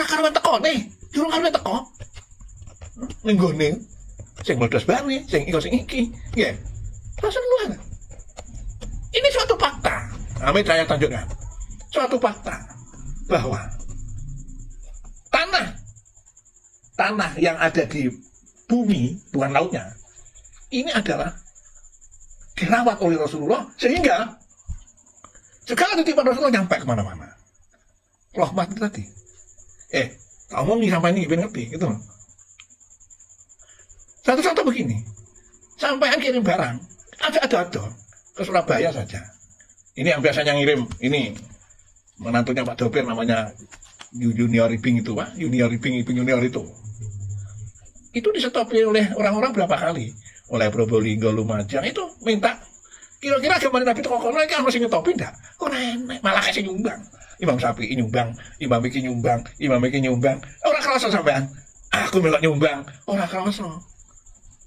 karuan teko nih. Durung karuan teko. Ning gone sing meledos bane, sing iki. Nggih. Rasulullah. Ini suatu fakta. Amit saya tunjukkan. Suatu fakta bahwa tanah yang ada di bumi, bukan lautnya, ini adalah dirawat oleh Rasulullah sehingga segala titipan Rasulullah nyampe kemana-mana. Rahmat itu tadi. Ngomong nih sampai ini, biar ngerti, gitu. Satu-satu begini, sampaian kirim barang, ada ke Surabaya saja. Ini yang biasanya ngirim, ini menantunya Pak Dopir namanya Junior Ibing itu, Pak. Ibing Junior itu. Itu disetopi oleh orang-orang berapa kali? Oleh Probolinggo, Lumajang, itu minta. Kira-kira gambar Nabi Toko Kono kan masih nyetopi enggak? Kok enak, malah kasih nyumbang. Imam Syafi'i nyumbang, Imam Iki nyumbang. Orang kerasa sampean. Aku melok nyumbang, orang kerasa.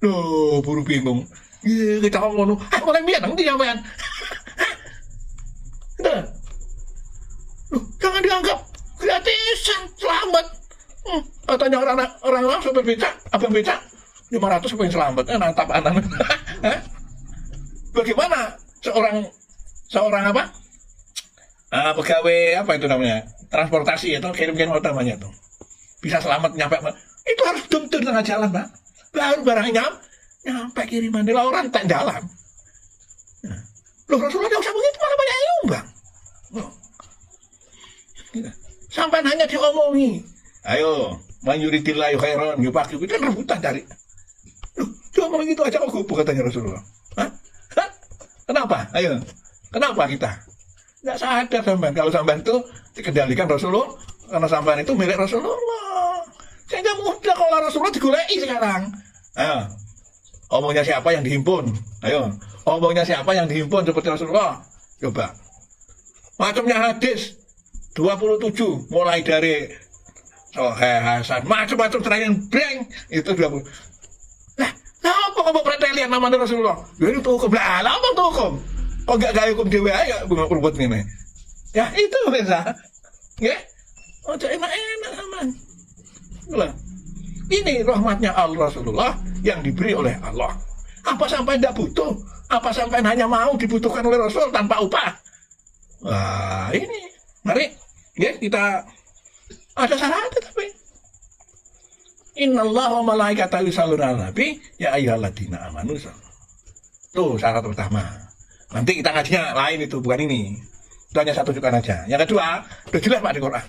Loh, buru bingung. Kita ngomong, mulai biar nanti sampean. Loh, jangan dianggap gratisan, selamat. Katanya orang-orang sopir becak, abang becak 500 supaya selamat. Nantap anak. Bagaimana seorang apa? Pegawai apa itu namanya? Transportasi itu kirim-kirim utamanya itu. Bisa selamat nyampe. Itu harus dum-dum di tengah jalan, Pak. Baru barangnya nyampe kiriman di orang tak jalan. Loh, Rasulullah tidak usah begitu, malah banyak yang nyumbang. Sampai hanya diomongi. Ayo, man yuridillahi khairan yufaqihu, itu rebutan cari. Loh, diomong gitu aja kok goblok katanya Rasulullah. Hah? Kenapa? Ayo. Kenapa kita? Nggak sadar sampean. Kalau sampean itu dikendalikan Rasulullah, karena sampean itu milik Rasulullah. Sehingga mudah kalau Rasulullah digoleki sekarang. Ayo. Omongnya siapa yang dihimpun? Ayo. Omongnya siapa yang dihimpun seperti Rasulullah? Coba. Macamnya hadis 27 mulai dari Sahih Hasan, macam-macam terakhir breng itu 20. Nah, apa kok pretelian namanya Rasulullah? Ini tuh hukum lah, apa tuh hukum? Kok gak gaya hukum dewa ya berbuat ini? Ya itu biasa, ya. Oh, enak-enak aman. Itulah. Ini rahmatnya Allah Rasulullah yang diberi oleh Allah. Apa sampai tidak butuh? Apa sampai hanya mau dibutuhkan oleh Rasul tanpa upah? Wah, ini mari ya kita ada syaratnya tapi. Innallaha wa malaikatahu yusholluna 'alan nabi ya ayyuhalladzina amanu. Tuh syarat pertama. Nanti kita ngajinya lain itu, bukan ini. Itu hanya satu juga aja. Yang kedua, udah jelas Pak di Quran.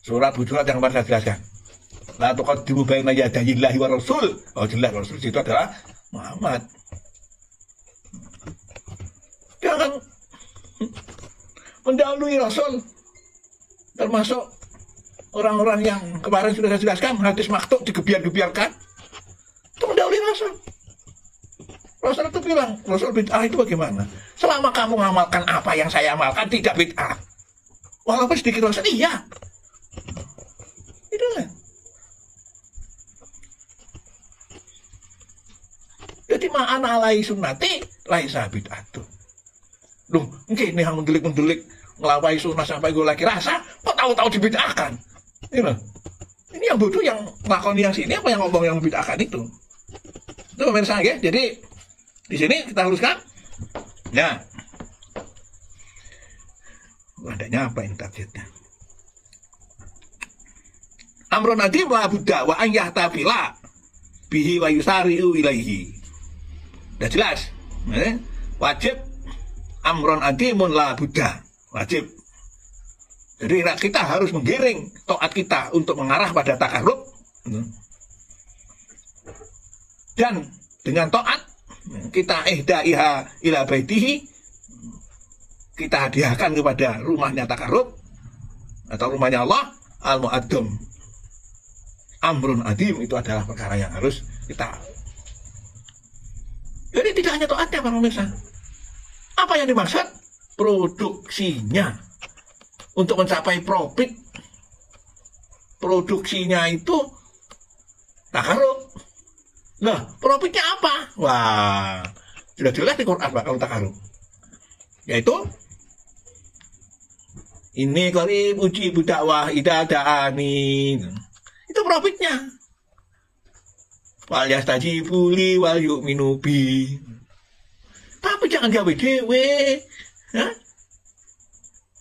Surat Hujurat yang kemarin saya jelaskan. La tuqaddimu baina yadayillahi wa rasul. Oh jelas Rasul itu adalah Muhammad. Jangan mendahului Rasul. Termasuk orang-orang yang kemarin sudah saya jelaskan, hadis maktub digebiar-gebiarkan. Itu mendahului Rasul. Rasul itu bilang, Rasul bid'ah itu bagaimana? Selama kamu mengamalkan apa yang saya amalkan, tidak bid'ah. Walaupun sedikit Rasul, iya. Sudah. Jadi ma'ana alai sunnati laisa bid'atun. Loh, mungkin nih yang mendelik-mendelik ngelawai sunnah sampai gue lagi rasa, kok tahu-tahu dibid'ahkan. Ini yang bodoh yang ngelakoni yang sini apa yang ngomong yang bid'ahkan itu. Itu pemirsa ya. Jadi di sini kita luruskan. Ya. Adanya apa ini targetnya? Amrun adim la budda wa an yahtafila bihi wa yusari'u ilaihi. Udah jelas? Wajib amrun adimun la budda. Wajib. Jadi kita harus menggiring taat kita untuk mengarah pada takarrub. Dan dengan taat kita ihdaiha ila baitihi, kita hadiahkan kepada rumahnya takarrub atau rumahnya Allah al-mu'addam. Amrun adim itu adalah perkara yang harus kita. Jadi tidak hanya taatnya para pemirsa. Apa yang dimaksud? Produksinya. Untuk mencapai profit, produksinya itu takarrub. Nah, profitnya apa? Wah, sudah jelas di Quran kalau takarrub. Yaitu ini kali uji budakwah idada'ani. Itu profitnya. Wal yastajibu li wal yu'minu bi. Tapi jangan gawe dewe.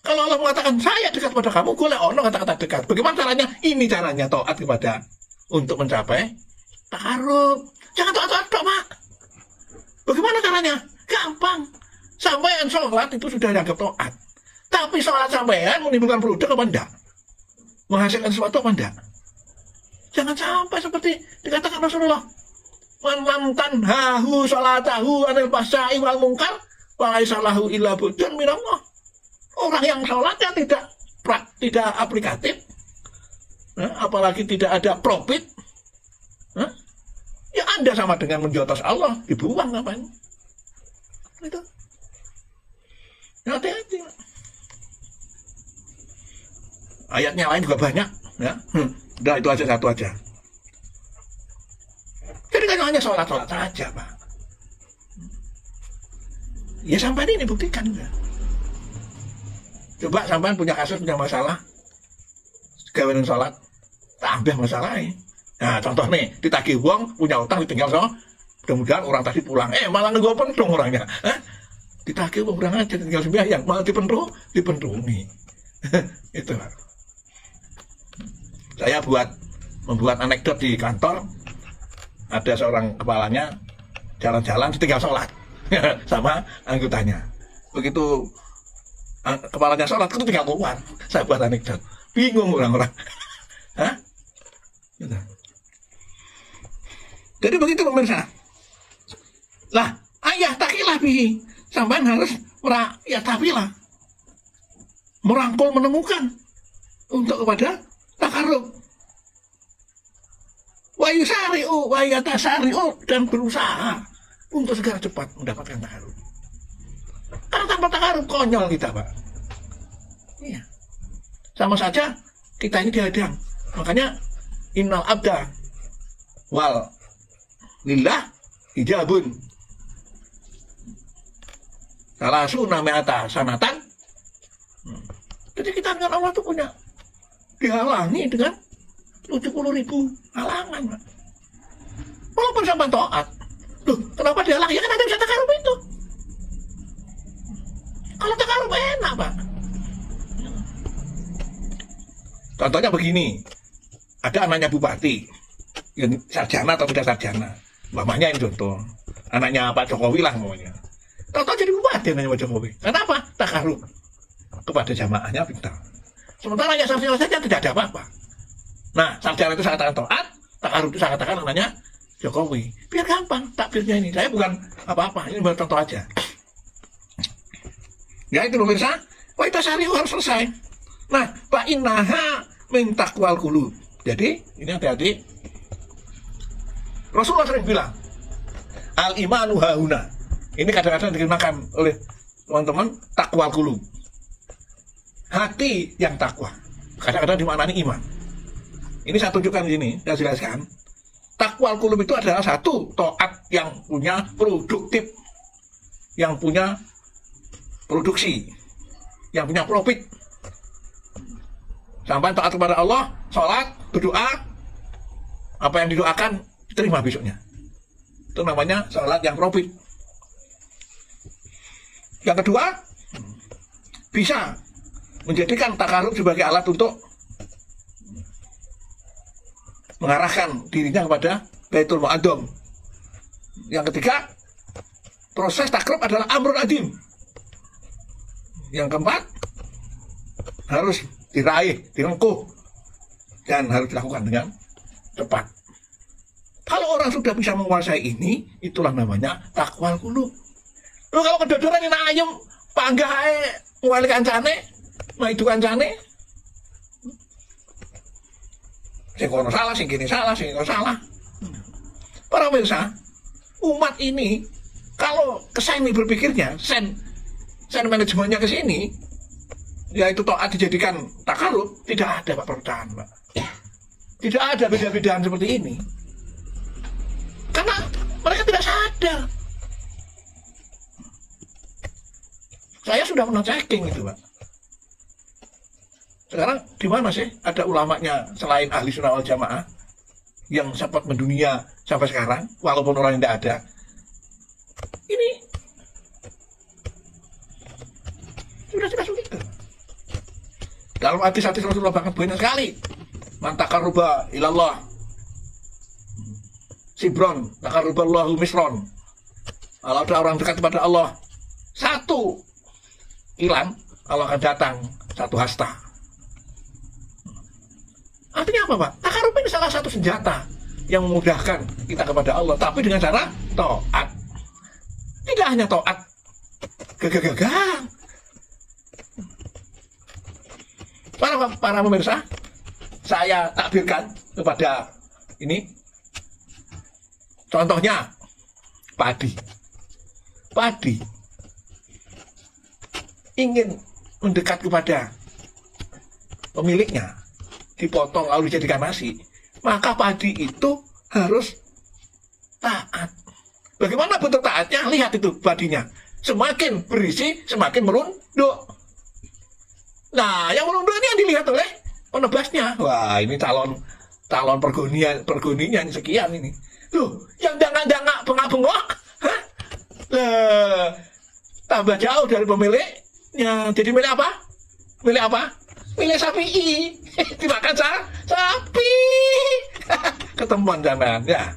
Kalau Allah mengatakan saya dekat pada kamu, gue ono kata-kata dekat. Bagaimana caranya? Ini caranya taat kepada untuk mencapai takarrub. Jangan taat-taat dok, Pak. Bagaimana caranya? Gampang. Sampean sholat itu sudah dianggap taat. Tapi sholat sampean menimbulkan produk apa enggak? Menghasilkan sesuatu apa enggak? Jangan sampai seperti dikatakan Rasulullah. Man lam tanhahu sholatahu anil fahsya'i wal munkar falaisa lahu illa budun minallah. Orang yang sholatnya tidak aplikatif, apalagi tidak ada profit, ya Anda sama dengan menjotos Allah, dibuang ngapain? Itu. Hati-hati. Ayatnya lain juga banyak, ya. Udah itu aja satu aja. Jadi kan hanya sholat saja, Pak. Ya sampai ini buktikan ya. Coba sampean punya kasus, punya masalah, gawean sholat, tambah masalahnya. Nah, contoh nih, ditagih uang, punya utang, ditinggal so, mudah-mudahan orang tadi pulang, malah nunggu pentung orangnya. Ditagih uang kurang aja, tinggal sembahyang, malah dipentungi. Itulah. Saya membuat anekdot di kantor, ada seorang kepalanya jalan-jalan, ditinggal sholat sama anggotanya. Begitu kepalanya sholat itu tinggal keluar. Saya buat anekdot. Bingung orang-orang. Gitu. Jadi begitu pemirsa. Lah, ayah takilah bihi. Sampai harus takilah. Merangkul, menemukan untuk kepada takarrub. Wa yusari'u wa yatasari'u, dan berusaha untuk segera cepat mendapatkan takarrub. Karena tanpa takarrub konyol kita, Pak. Iya. Sama saja kita ini dihadang. Makanya innal abda wal lillah hijabun. Salasuna mi'ata sanatan. Jadi kita dengan Allah itu punya dihalangi dengan 70.000 halangan, Pak. Walaupun sampai taat. Loh, kenapa dihalangi? Ya kan Anda bisa takarrub itu. Kalau takarrub enak, Pak. Contohnya begini, ada anaknya bupati, yang sarjana atau tidak sarjana, mamanya ini contoh, anaknya Pak Jokowi lah namanya. Contoh jadi bupati anaknya Pak Jokowi. Kenapa? Takarrub kepada jamaahnya pintar. Sementara hanya sarjana saja tidak ada apa-apa. Nah, sarjana itu saya katakan taat, takarrub itu saya katakan anaknya Jokowi. Biar gampang takbirnya ini. Saya bukan apa-apa, ini baru contoh aja. Ya itu pemirsa, wah itu syariah harus selesai. Nah, Pak Innaha min taqwal qulub. Jadi, ini hati-hati. Rasulullah sering bilang, al-imanu hauna. Ini kadang-kadang digunakan oleh teman-teman taqwal qulub. Hati yang takwa. Kadang-kadang dimaknani iman. Ini saya tunjukkan di sini, saya jelaskan. Takwal qulub itu adalah satu taat yang punya produktif, yang punya produksi, yang punya profit. Sampai taat kepada Allah, sholat, berdoa, apa yang didoakan diterima besoknya. Itu namanya sholat yang profit. Yang kedua, bisa menjadikan takarub sebagai alat untuk mengarahkan dirinya kepada Baitul Mu'azzam. Yang ketiga, proses takrub adalah amrun adim. Yang keempat, harus diraih, direngkuh, dan harus dilakukan dengan cepat. Kalau orang sudah bisa menguasai ini, itulah namanya takwal qulub. Lu kalau kedodoran ini ayam, panggah ngwali kancane, maidu kancane, sing kono salah, sing kini salah, sing kono salah. Para pemirsa, umat ini kalau kesini berpikirnya, sen manajemennya ke sini, yaitu taat dijadikan takarub, tidak ada Pak perpecahan, Pak. Tidak ada beda-bedaan seperti ini. Karena mereka tidak sadar. Saya sudah pernah checking itu, Pak. Sekarang di mana sih ada ulamanya selain ahli sunnah wal jamaah yang sempat mendunia sampai sekarang, walaupun orang yang tidak ada? Ini sudah gitu. Dalam hadis-hadis Rasulullah bahkan banyak sekali. Man taqarraba ilallah Sibron, taqarraballahu misron. Kalau ada orang dekat kepada Allah satu ilan, Allah akan datang satu hasta. Artinya apa, Pak? Takarub ini salah satu senjata yang memudahkan kita kepada Allah, tapi dengan cara taat. Tidak hanya taat gagah-gagah. Para pemirsa, saya takbirkan kepada ini. Contohnya padi. Padi ingin mendekat kepada pemiliknya, dipotong lalu dijadikan nasi, maka padi itu harus taat. Bagaimana bentuk taatnya? Lihat itu padinya, semakin berisi semakin merunduk. Nah, yang merunduk ini yang dilihat oleh penebasnya. Wah, ini calon pergoninya sekian ini. Loh, yang dangak-dangak bengak-bengok, hah? Tambah jauh dari pemiliknya. Jadi milik apa? Milik apa? Milik sapi. Dimakan sapi. Ketemuan zaman ya.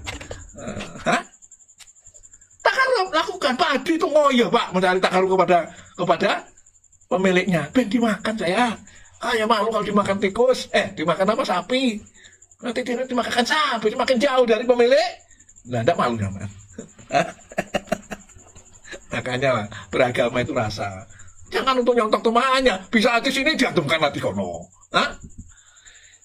Takarub lakukan. Padi itu ngoyo, Pak, mencari takarub kepada pemiliknya. Ben dimakan saya. Kayak malu kalau dimakan tikus. Dimakan apa? Sapi. Nanti dimakan sapi, makin jauh dari pemilik. Nah, tidak malu zaman. Makanya lah, beragama itu rasa. Jangan untuk nyontok temannya. Bisa hati sini, diantumkan hati kono. Hah?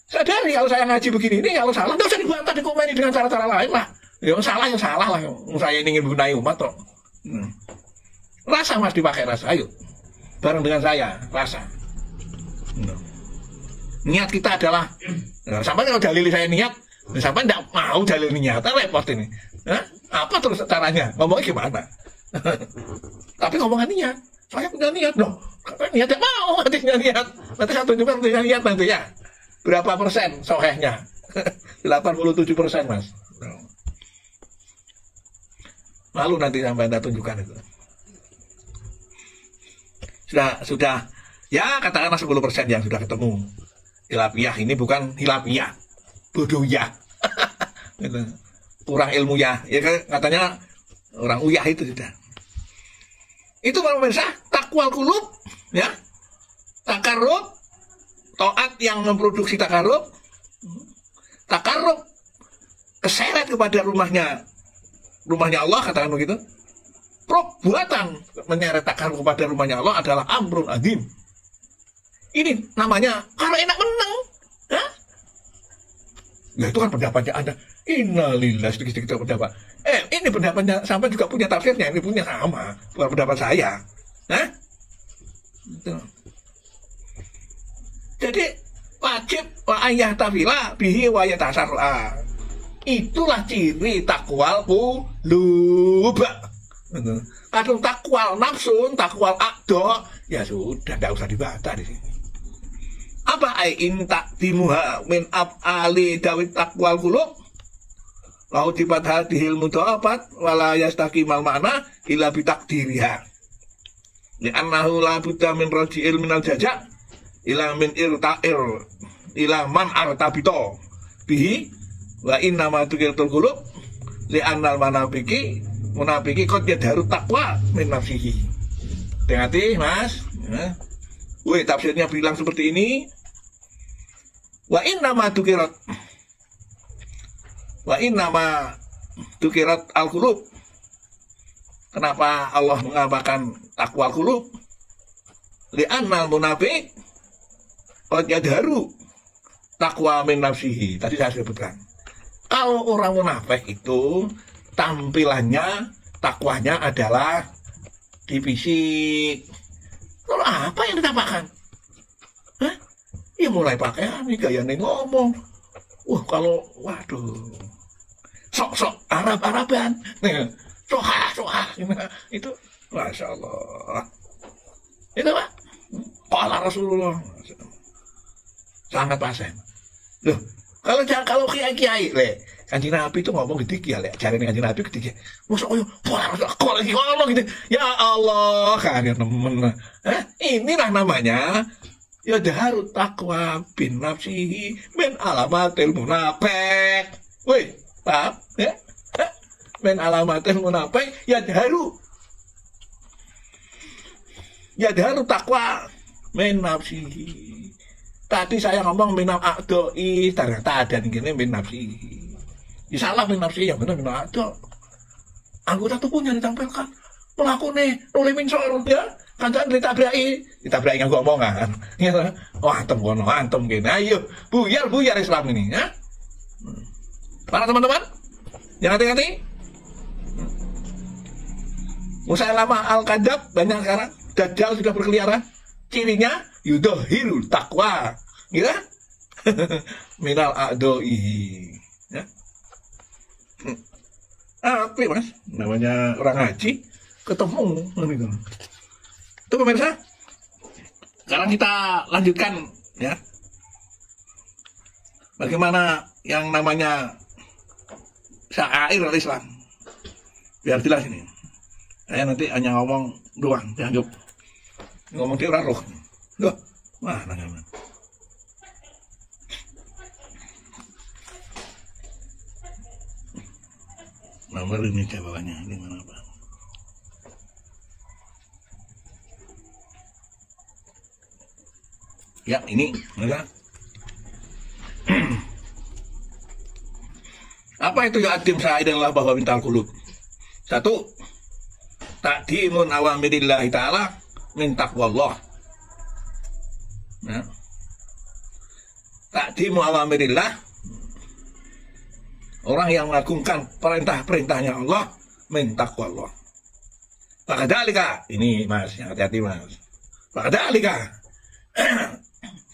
Sadari kalau saya ngaji begini ini, kalau salah, nggak usah dibantah, dikomeni dengan cara-cara lain lah. Yang salah lah. Saya ini ingin menggunakan umat toh. Rasa mas dipakai rasa, ayo. Bareng dengan saya, rasa. Niat kita adalah, sampai kalau dalil saya niat, sampai tidak mau dalil niat, repot ini. Apa terus caranya? Ngomongnya gimana? Tapi ngomongan niat. Saya punya niat dong. Niat yang mau artinya niat. Nanti saya tunjukkan artinya niat nanti ya. Berapa persen sohehnya? 87%, Mas. Malu nanti sampai Anda tunjukkan itu. Sudah ya katakanlah 10% yang sudah ketemu. Hilafiyah ini bukan hilafiyah. Bodohiyah. Kurang ilmu ya. Ya katanya orang uyah itu sudah. Itu para pemirsa, takwal qulub, ya, takarub, taat yang memproduksi takarub, keseret kepada rumahnya Allah, katakan begitu. Perbuatan menyeret takarub kepada rumahnya Allah adalah amrun azim. Ini namanya kalau enak menang, ya? Ya itu kan pendapatnya Anda. Innalillah, sedikit-sedikit pendapat. Ini pendapatnya sampai juga punya tafsirnya, ini punya sama, bukan pendapat saya. Hah? Jadi wajib wajib wa ayah tafila bihi wa yatasarra. Itulah ciri takwal qulub. Kadung takwal nafsun, takwal akdo, ya sudah tidak usah dibantah di sini. Apa ain takdimuha min af'ali dawit takwal qulub? Lau tibat hadhil mudhafat wala yastaqimal makna illa bitakdiriha. Li annahu la budda min raji'il minal jaza ila min irta'ir ila man artabito bihi wa inna ma tuqiratul qulub li annal munafiki qad yadharu taqwa min nafsihi. Hati-hati Mas. Woi, tafsirnya bilang seperti ini. Wa inna ma tuqirat al-qulub. Kenapa Allah mengabarkan takwa al-qulub? Li'annal munafiq qad yadharu taqwa min nafsihi. Tadi saya sebutkan. Kalau orang munafik itu tampilannya takwanya adalah di fisik. Kalau apa yang ditampakkan? Hah? Ya mulai pakaian, gayanya ngomong. Waduh. Sok-sok Arab-Araban. Soha. Itu Masya Allah. Itu Pak. Qala Rasulullah. Sangat pasien. Loh, kalau kiai-kiai, Kanjeng Nabi itu ngomong gitu ya, caranya Kanjeng Nabi gitu ya. Masa kok lagi ngomong gitu. Ya Allah, kalian temen. Inilah namanya ya daharu taqwa bin nafsihi min alamatil munafik. Woi, paham? Ya? Min alamatil munafik ya daharu taqwa min nafsihi. Tadi saya ngomong minal a'doi, ternyata ada gini min nafsihi. Salah min nafsihi, yang benar minal a'do. Anggota tubuhnya ditampilkan. Melakukan nuli min sor, ya. Kancan ditabrai nganggo omongan. Ya. Wah, antem gini. Ayo, buyar Islam ini, ya. Para teman-teman, yang hati-hati. Musailamah al-Kadzdzab banyak sekarang. Dajjal sudah berkeliaran. Cirinya yudhhirul taqwa. Ya? Minal a'doi. Ya. Apa Mas? Namanya orang haji ketemu gitu. Itu pemirsa. Sekarang kita lanjutkan ya. Bagaimana yang namanya syair Islam. Biar jelas ini. Saya nanti hanya ngomong doang, dianggap ngomong di orang roh. Loh, mana kan? Nomor ini bawahnya, ini mana Pak? Ya, ini, enggak? Apa itu ya adim sa'idanlah bahwa mintal qulub? Satu, takdimun awamirillahi ta'ala min taqwallah. Ya. Takdimu awamirillah, orang yang mengagungkan perintah-perintahnya Allah min taqwallah. Pakadalika, ini Mas, hati-hati Mas. Pakadalika.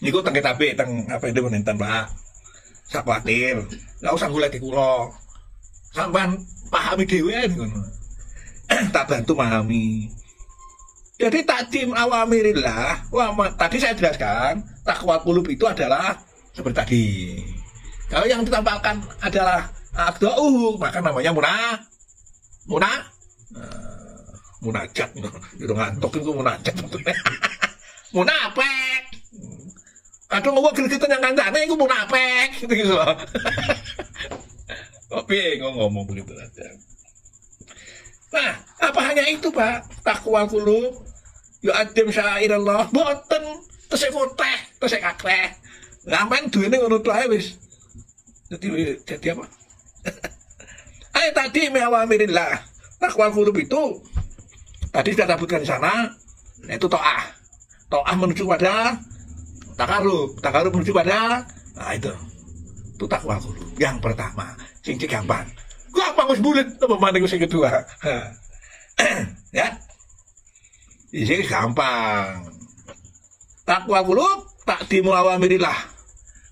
Niku teng kitabe teng apa itu menenten Pak. Sak kuwatir, enggak usah golek di kula. Sampean pahami dhewe ngono. Tak bantu memahami. Jadi takdim awamirillah, tadi saya jelaskan, takwa qulub itu adalah seperti tadi. Kalau yang ditampilkan adalah maka namanya munajat. Itu ngantuk itu munajat. Munafik. Aduh ngomong gitu yang kancane itu munafik gitu loh. Kok bingung ngomong begitu aja. Nah, apa hanya itu Pak? Takwa qulub yu'addim syairallah boten tesih koteh, tesih kakreh. Sampeyan duwene ngono tok ae wis. Jadi apa? Ayat tadi mewamirillah. Takwa qulub itu tadi sudah disebutkan di sana, yaitu ta'ah. Ta'ah menuju pada takarub menuju pada itu takwa qulub. Yang pertama, sing gampang. Gampang wis bulet apa maneh sing kedua. Ya. Ini gampang. Takwa qulub takdimu awamirillah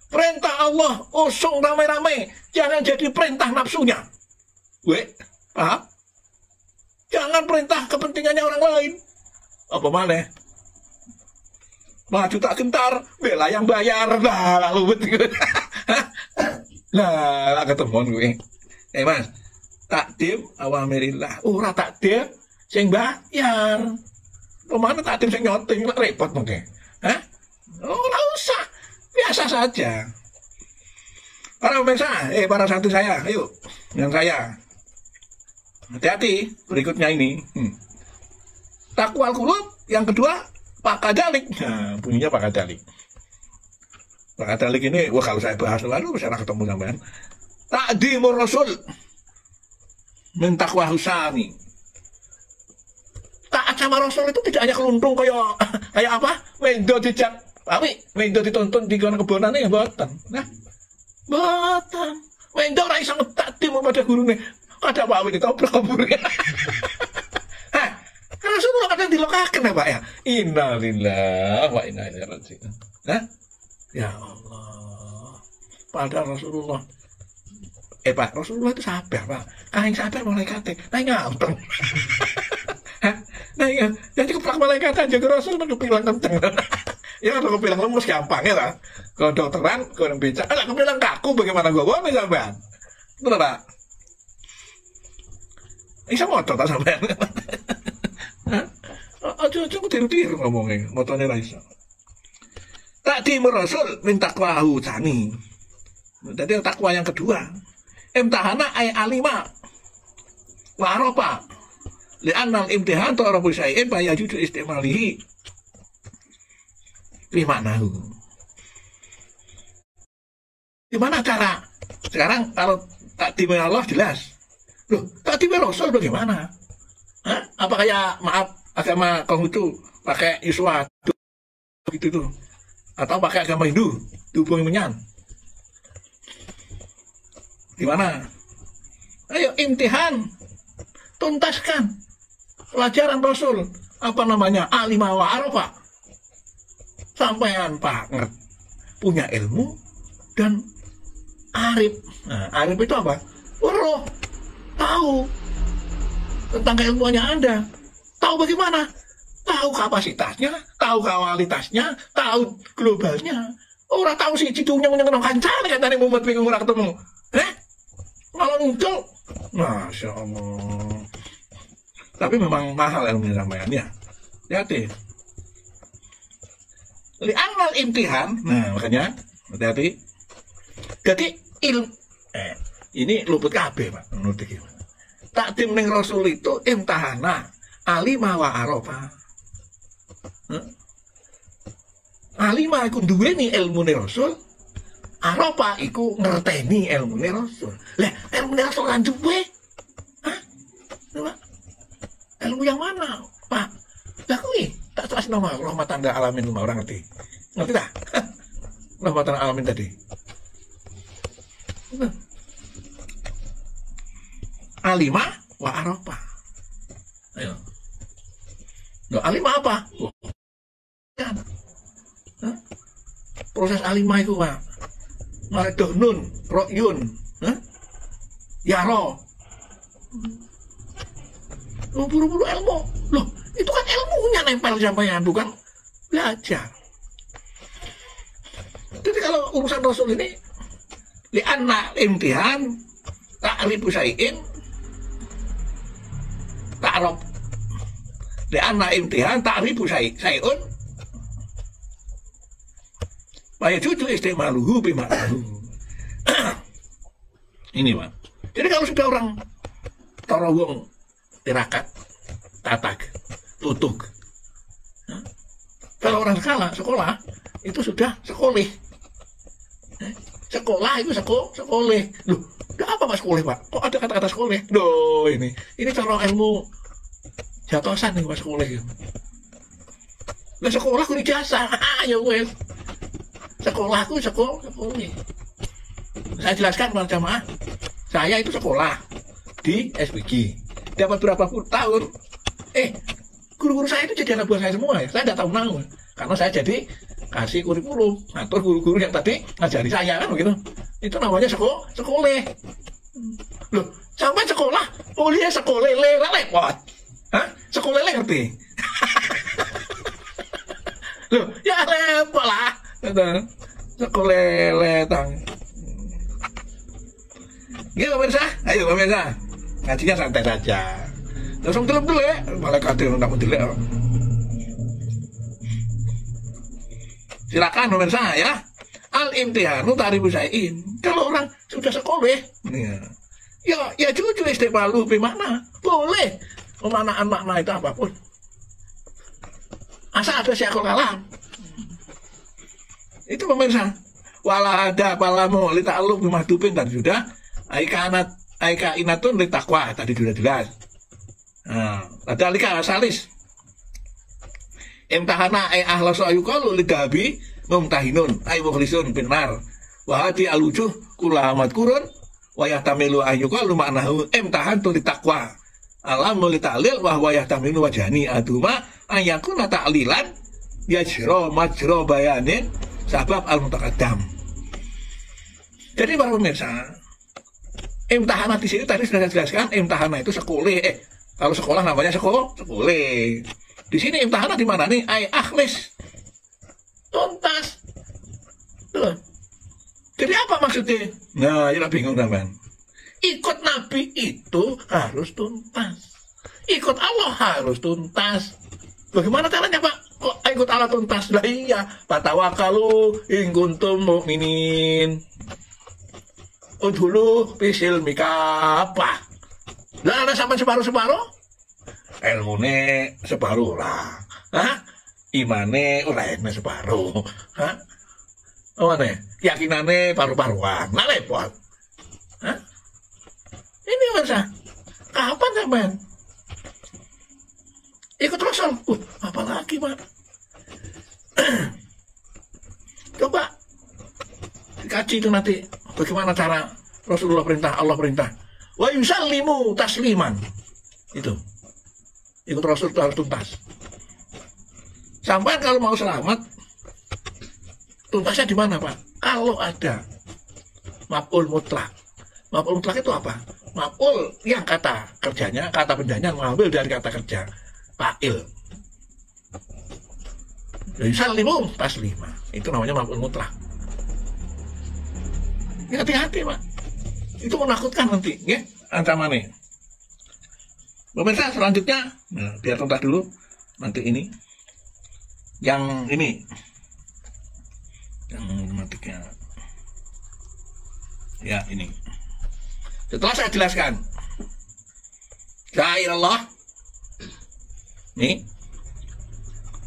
Perintah Allah usung ramai-ramai, jangan jadi perintah nafsunya. Weh, paham? Jangan perintah kepentingannya orang lain. Apa mana? Maju tak gentar, bela yang bayar. Lah, lalu betul. Lah, ketemu gue. Mas, takdim awamirillah. Ora takdim sing bayar. Kemana takdim sing nyoting repot mungkin. Hah? Oh, nggak usah. Biasa saja. Para pemirsa, para santri saya, ayo, dengan saya. Hati-hati, berikutnya ini. Takwal qulub, yang kedua, pakadalik. Nah, bunyinya pakadalik. Pakadalik ini, wah kalau saya bahas lalu, saya ketemu sampean. Ta'dimur Rasul, min taqwa husani. Taat sama Rasul itu tidak hanya keluntung kayak apa? Mendo dijak, mendo dituntun di kebonan ini, boten. Nah, boten. Mendo ora iso takdim pada gurune. Kada Pak Widi toprak kuburnya. Hah, Rasulullah kadang dilokaken ya Pak ya. Innalillahi wa inna ilaihi raji'un. Hah? Ya Allah. Padahal Rasulullah Pak, Rasulullah itu sabar Pak. Kaing sabar malaikate, nang ngampeng. Hah? Nah, ya, jadi keplak malaikat aja ke Rasul itu kepilang kenceng. Ya kalau kepilang lemes gampang ya lah. Kalau dokteran, kalau becak, kalau kepilang kaku bagaimana gue boleh sampean? Betul Pak? Bisa motor tak sampean? Aja tiru-tiru ngomongnya, motornya Raisa. Tadi Rasul minta takwahu tani. Jadi takwa yang kedua. Imtahana ay alima wa aropa. Li'annal imtihan ta'arafu syai'in fa yajuzu istimalihi fi maknahu. Gimana cara? Sekarang kalau takdim Allah jelas. Loh, takdim Rasul bagaimana? Hah? Apa kayak maaf agama Konghucu pakai Yuswa gitu tuh? Atau pakai agama Hindu dihubungi menyan? Gimana? Ayo imtihan, tuntaskan pelajaran Rasul, apa namanya, alimah wa arafah. Sampean banget punya ilmu dan arif. Nah, arif itu apa? Roh, tahu tentang keilmuannya Anda, tahu bagaimana, tahu kapasitasnya, tahu kualitasnya, tahu globalnya. Orang tahu sih cidunya menyenang kancar kan tadi mumet bingung ora ketemu. Kalau muncul, Masya Allah. Tapi memang mahal ilmu sampean ya. Hati-hati. Li'annal imtihan. Nah, makanya hati-hati. Jadi ini luput kabeh, Pak. Menurut gimana? Takdim ning Rasul itu imtahana alimah wa arafa. Alimah iku duweni ilmune Rasul. Arafa iku ngerteni ilmune Rasul. Lah, ilmune Rasul lan duwe. Hah? Coba. Ilmu yang mana, Pak? Lah kuwi tak jelas nama rahmatan lil alamin rumah orang ngerti. Ngerti tak? Rahmatan lil alamin tadi. Alimah wa arafa. Ayo. Loh, alimah apa? Kan. Proses alimah itu, Pak. Maradonun, ro'yun, yaro. Buru-buru ilmu. Loh, itu kan ilmunya nempel sampean, bukan belajar. Jadi kalau urusan Rasul ini li'anna imtihan ta'rifu syai'in ta'rab. Li'anna imtihan ta'rifu syai'un wa yajuzu istimaluhu bima'nahu. Ini, Pak. Jadi kalau sudah orang tarawung tirakat, tatak, tutuk. Kalau orang sekolah itu sudah sekolih. Sekolah itu sekolih. Loh, apa Pak sekolih, Pak? Kok ada kata-kata sekolih? Loh, ini cara ilmu jatosan nih Pak sekolih. Lah sekolah kudu jasa. Ya wes. Sekolahku sekolih. Saya jelaskan kepada jamaah. Saya itu sekolah di SPG. Dapat berapa puluh tahun. Guru-guru saya itu jadi anak buah saya semua ya. Saya tidak tahu naung. Karena saya jadi kasih kurikulum, ngatur guru-guru yang tadi ngajari saya kan begitu. Itu namanya sekolah. Loh, sampai sekolah, kuliah sekolah lepot. Hah? Sekolah ngerti? Loh, ya lepot lah. Sekolah tang. Gitu pemirsa, ayo pemirsa, ngajinya santai saja. Langsung dulu ya, malaikat yang tak mendelek. Silakan pemirsa ya. Al-imtihanu tarifu syai'in. Kalau orang sudah sekolah, ya jujur istiqbalu bimana boleh pemanaan makna itu apapun. Asal ada syakul kalam. Itu pemirsa. Wala ada palamu li ta'alluq bimahdubin tadi sudah. Aika inatun li taqwa tadi sudah jelas. Nah, ada alika salis. Imtahana ay ahlasu ayuqalu li dahabi mumtahinun ay mukhlisun binar. Wa hadi alujuh kulamat kurun wa yahtamilu ayuqalu maknahu imtahantu li taqwa. Alamu li ta'lil wa huwa yahtamilu wajhani aduma ayakuna ta'lilan yajra majra bayanin sabab al-mutaqaddam. Jadi para pemirsa, imtahana di sini tadi sudah saya jelaskan, imtahana itu sekolah. Kalau sekolah namanya sekolah. Di sini imtahana di mana nih? Ay akhlis. Tuntas. Tuh. Jadi apa maksudnya? Nah, ya bingung teman. Ikut Nabi itu harus tuntas. Ikut Allah harus tuntas. Bagaimana caranya, Pak? Kok ikut Allah tuntas? Lah iya, fatawakalu in kuntum mu'minin. Udhulu pisil mikapa. Lah ada sampai separuh-separuh? Ilmune separuh lah. Hah? Imane ora ene separuh. Hah? Oh ane, yakinane paru-paruan. Nah lepot. Hah? Ini masa. Kapan sampean? Ikut Rasul. Apalagi, Pak? Coba dikaji itu nanti bagaimana cara Rasulullah perintah, Allah perintah. Wa yusallimu tasliman. Itu. Ikut Rasul itu harus tuntas. Sampai kalau mau selamat, tuntasnya di mana, Pak? Kalau ada maf'ul mutlak. Maf'ul mutlak itu apa? Maf'ul yang kata kerjanya, kata bendanya mengambil dari kata kerja. Fa'il. Yusallimu taslima. Itu namanya maf'ul mutlak. Ya, hati-hati, Pak. Itu menakutkan nanti, ya, ancamannya. Pemirsa selanjutnya, nah, biar tuntas dulu. Nanti ini, yang ini, yang matematiknya, ya ini. Setelah saya jelaskan, Syair Allah, nih,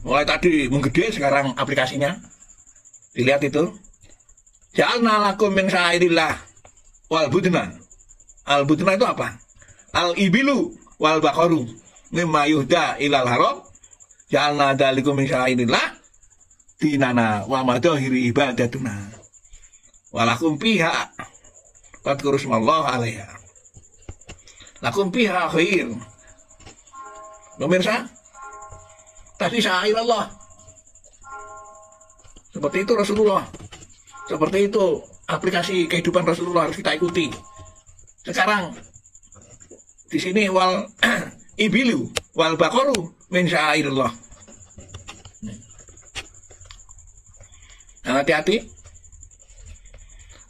mulai tadi menggede, sekarang aplikasinya, dilihat itu. Ja'alna lakum min syairillah wal budna. Al budna itu apa? Al ibilu wal baqaru mimma yuhda ilal haram. Ja'alna dalikum min syairillah dinana wa madahiri ibadatuna. Walakum fiha fadhkuru smallahi 'alaiha. Lakum fiha khair. Pemirsa, tadi syair Allah. Seperti itu Rasulullah. Seperti itu aplikasi kehidupan Rasulullah harus kita ikuti. Sekarang di sini wal ibilu wal baqaru min syairillah. Nah, hati-hati.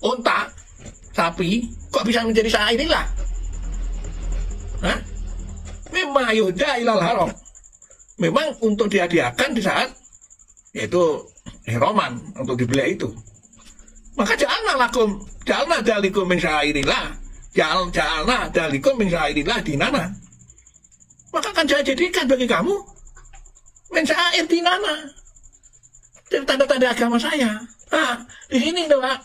Unta, sapi kok bisa menjadi syairillah? Hah? Mimma yuhda ilal haram. Memang untuk dihadiahkan di saat yaitu ihraman untuk dibeli itu. Maka ja'alna dalikum min syairillah. Ja'alna dalikum min syairillah dinana. Maka akan saya jadikan bagi kamu min syair dinana. Dari tanda-tanda agama saya. Nah, di sini loh, Pak.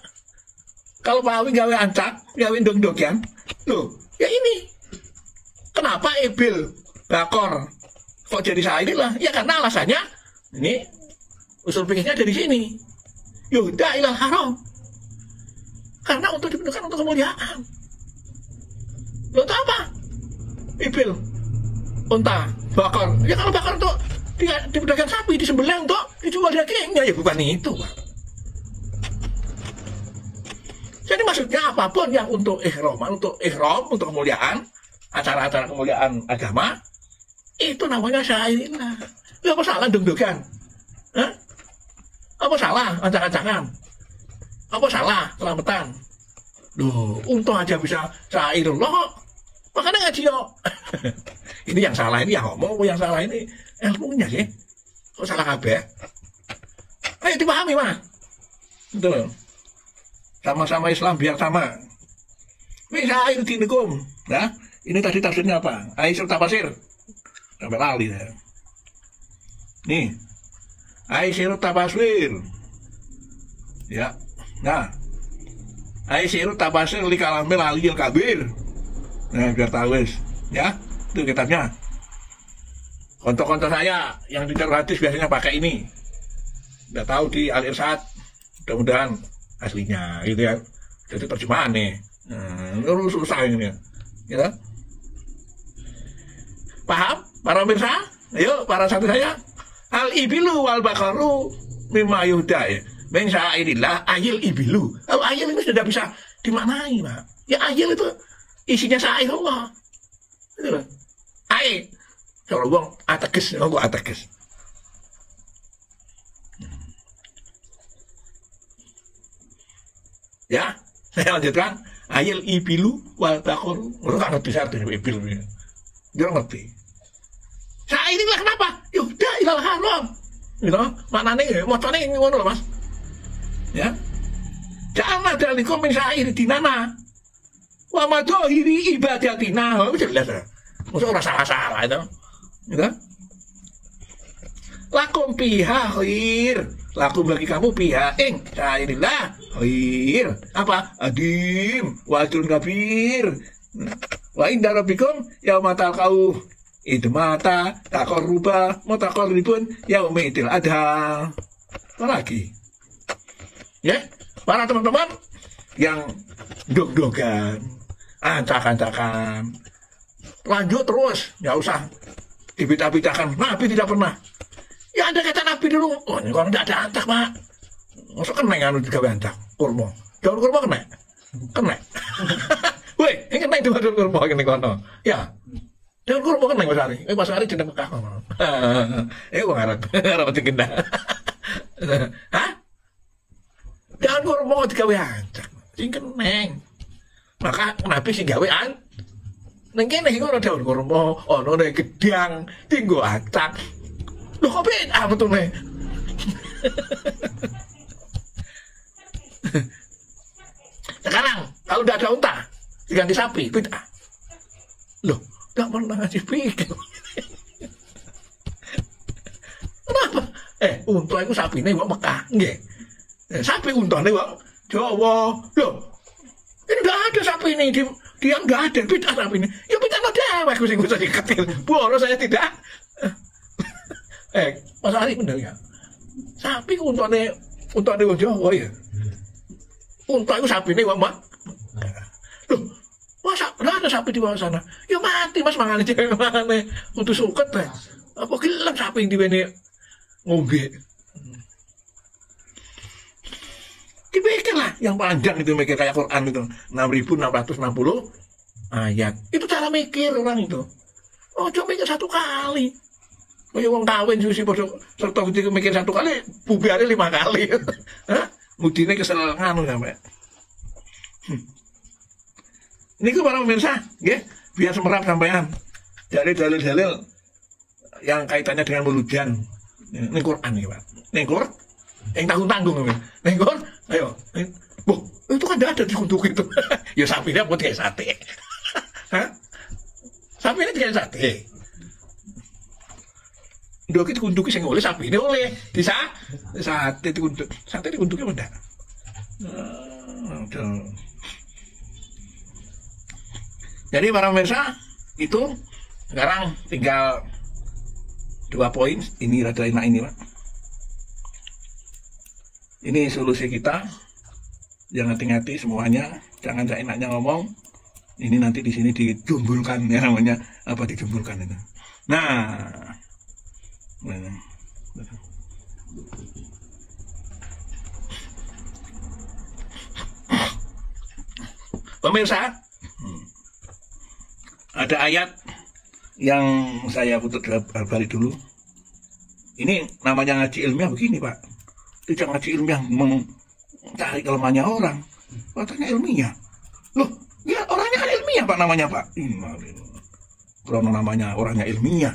Kalau Pak Awi gawe ancak, gawe dong-dongyan. Loh, ya ini. Kenapa ibil bakor kok jadi syairillah? Ya karena alasannya ini usul fikihnya dari sini. Yuhda ilal haram. Karena untuk dibentukkan untuk kemuliaan. Lo tahu apa? Ibil, unta, bakar. Ya kalau bakar itu di pedagang sapi disembelih untuk dijual dagingnya, ya bukan itu, Pak. Jadi maksudnya apapun yang untuk ihram, untuk kemuliaan, acara-acara kemuliaan agama, itu namanya syairillah. Ya apa salah dong-dongan? Hah? Apa salah ancang-ancangan? Apa salah selamatan? Loh, untung aja bisa syairullah. Makanya ngaji yo. Ini yang salah ini yang ngomong, yang salah ini ilmunya sih. Kok salah kabeh? Ayo dipahami, Mas. Betul. Sama-sama Islam biar sama. Bisa air dinikum. Nah, ini tadi tafsirnya apa? Air serta pasir. Sampai lali ya. Nih. Air serta pasir. Ya. Nah. Air serta pasir li kalamil aliyil kabir. Nah, biar tahu wis. Ya. Itu kitabnya. Kontok-kontok saya yang di hadis biasanya pakai ini. Udah tahu di Al-Irsyad. Mudah-mudahan aslinya gitu ya. Jadi terjemahan nih. Susah ini ya. Paham para pemirsa? Ayo para santri saya. Al-ibilu wal bakaru mimma yuhda ya. Min syairillah ayil ibilu. Kalau ayil ini sudah bisa dimaknai, Pak. Ya ayil itu isinya syair Allah. Gitu loh. Ayil. Kalau gua ateges, gua ateges. Ya, saya lanjutkan. Ayil ibilu wal bakaru. Lu gak ngerti artinya ibilu ini. Dia ngerti. Syairillah kenapa? Yuhda ilal haram. Gitu, maknanya ya, mocornya ini ngono loh, Mas. Ya. Jangan ada likum min syair dinana. Wa madhahiri ibadatina. Oh, jelas. Maksudnya orang salah-salah itu. Gitu. Lakum piha khair. Lakum bagi kamu piha ing syairillah khair. Apa? Adim wa ajrun kabir. Wa inda rabbikum yaumatal kau idmata taqarruba mutaqarribun yaumidil adha. Apa lagi? Ya, para teman-teman yang dog-dogan, ancak-ancakan, lanjut terus, nggak usah dibita-bitakan. Nabi tidak pernah. Ya ada kata Nabi dulu. Oh, ini kalau tidak ada ancak, Pak. Masuk kena anu digawe ancak, kurma. Daun kurma kena. Kena. Woi, ini kena itu daun kurma ini kono. Ya. Daun kurma kena Mas Ari. Mas Ari jeneng Mekah kono. Wong arep dikendah. Hah? Daun kurma digawe ancak. Sing keneng. Maka Nabi sing gawe ancak. Ning kene iki ora daun kurma, ana nek gedang tinggo ancak. Loh kok beda betulnya? Sekarang kalau udah ada unta diganti sapi, beda. Loh, gak pernah ngasih pikir. Kenapa? Unta itu sapi ini wak Mekah, nggih. Sapi unta ini wak Jawa. Loh, ini nggak ada sapi ini dia nggak ada beda sapi ini. Ya beda no dewek sing bisa diketil. Boros saya tidak. Mas Ari bener ya. Sapi untane wong Jawa ya. Unta itu sapi ini wak Mak. Loh, masa ada sapi di bawah sana? Ya mati Mas mangane cewek mangane. Kudu suket deh. Apa gelem sapi yang diwene ngombe. Dipikir lah yang panjang itu mikir kayak Quran itu 6.660 ayat. Itu cara mikir orang itu. Oh, cuma mikir satu kali. Kayak wong kawin susi podo serta mikir satu kali, bubare 5 kali. Hah? Mudine kesel nganu sampe. Niku para pemirsa, nggih, biar semerap sampean. Dari dalil-dalil yang kaitannya dengan muludan. Ning Quran iki, Pak. Ning Quran yang tanggung-tanggung ini. Ning Quran, ayo. Boh, itu kan enggak ada dikuntuk itu. Ya sapinya buat kayak sate. Hah? Sapinya kayak sate. Dok itu kuntuki sing oleh sapi ini oleh bisa sate dikuntuknya benda. Jadi para pemirsa itu sekarang tinggal 2 poin. Ini rada enak ini Pak. Ini solusi kita. Jangan hati-hati semuanya. Jangan enaknya ngomong. Ini nanti di sini dijumbulkan ya namanya apa dijumbulkan itu. Nah. Pemirsa, ada ayat yang saya putar balik dulu. Ini namanya ngaji ilmiah begini, Pak. Tidak ngaji ilmiah mencari kelemahannya orang. Katanya ilmiah. Loh, ya orangnya kan ilmiah, Pak, namanya, Pak. Karena namanya orangnya ilmiah.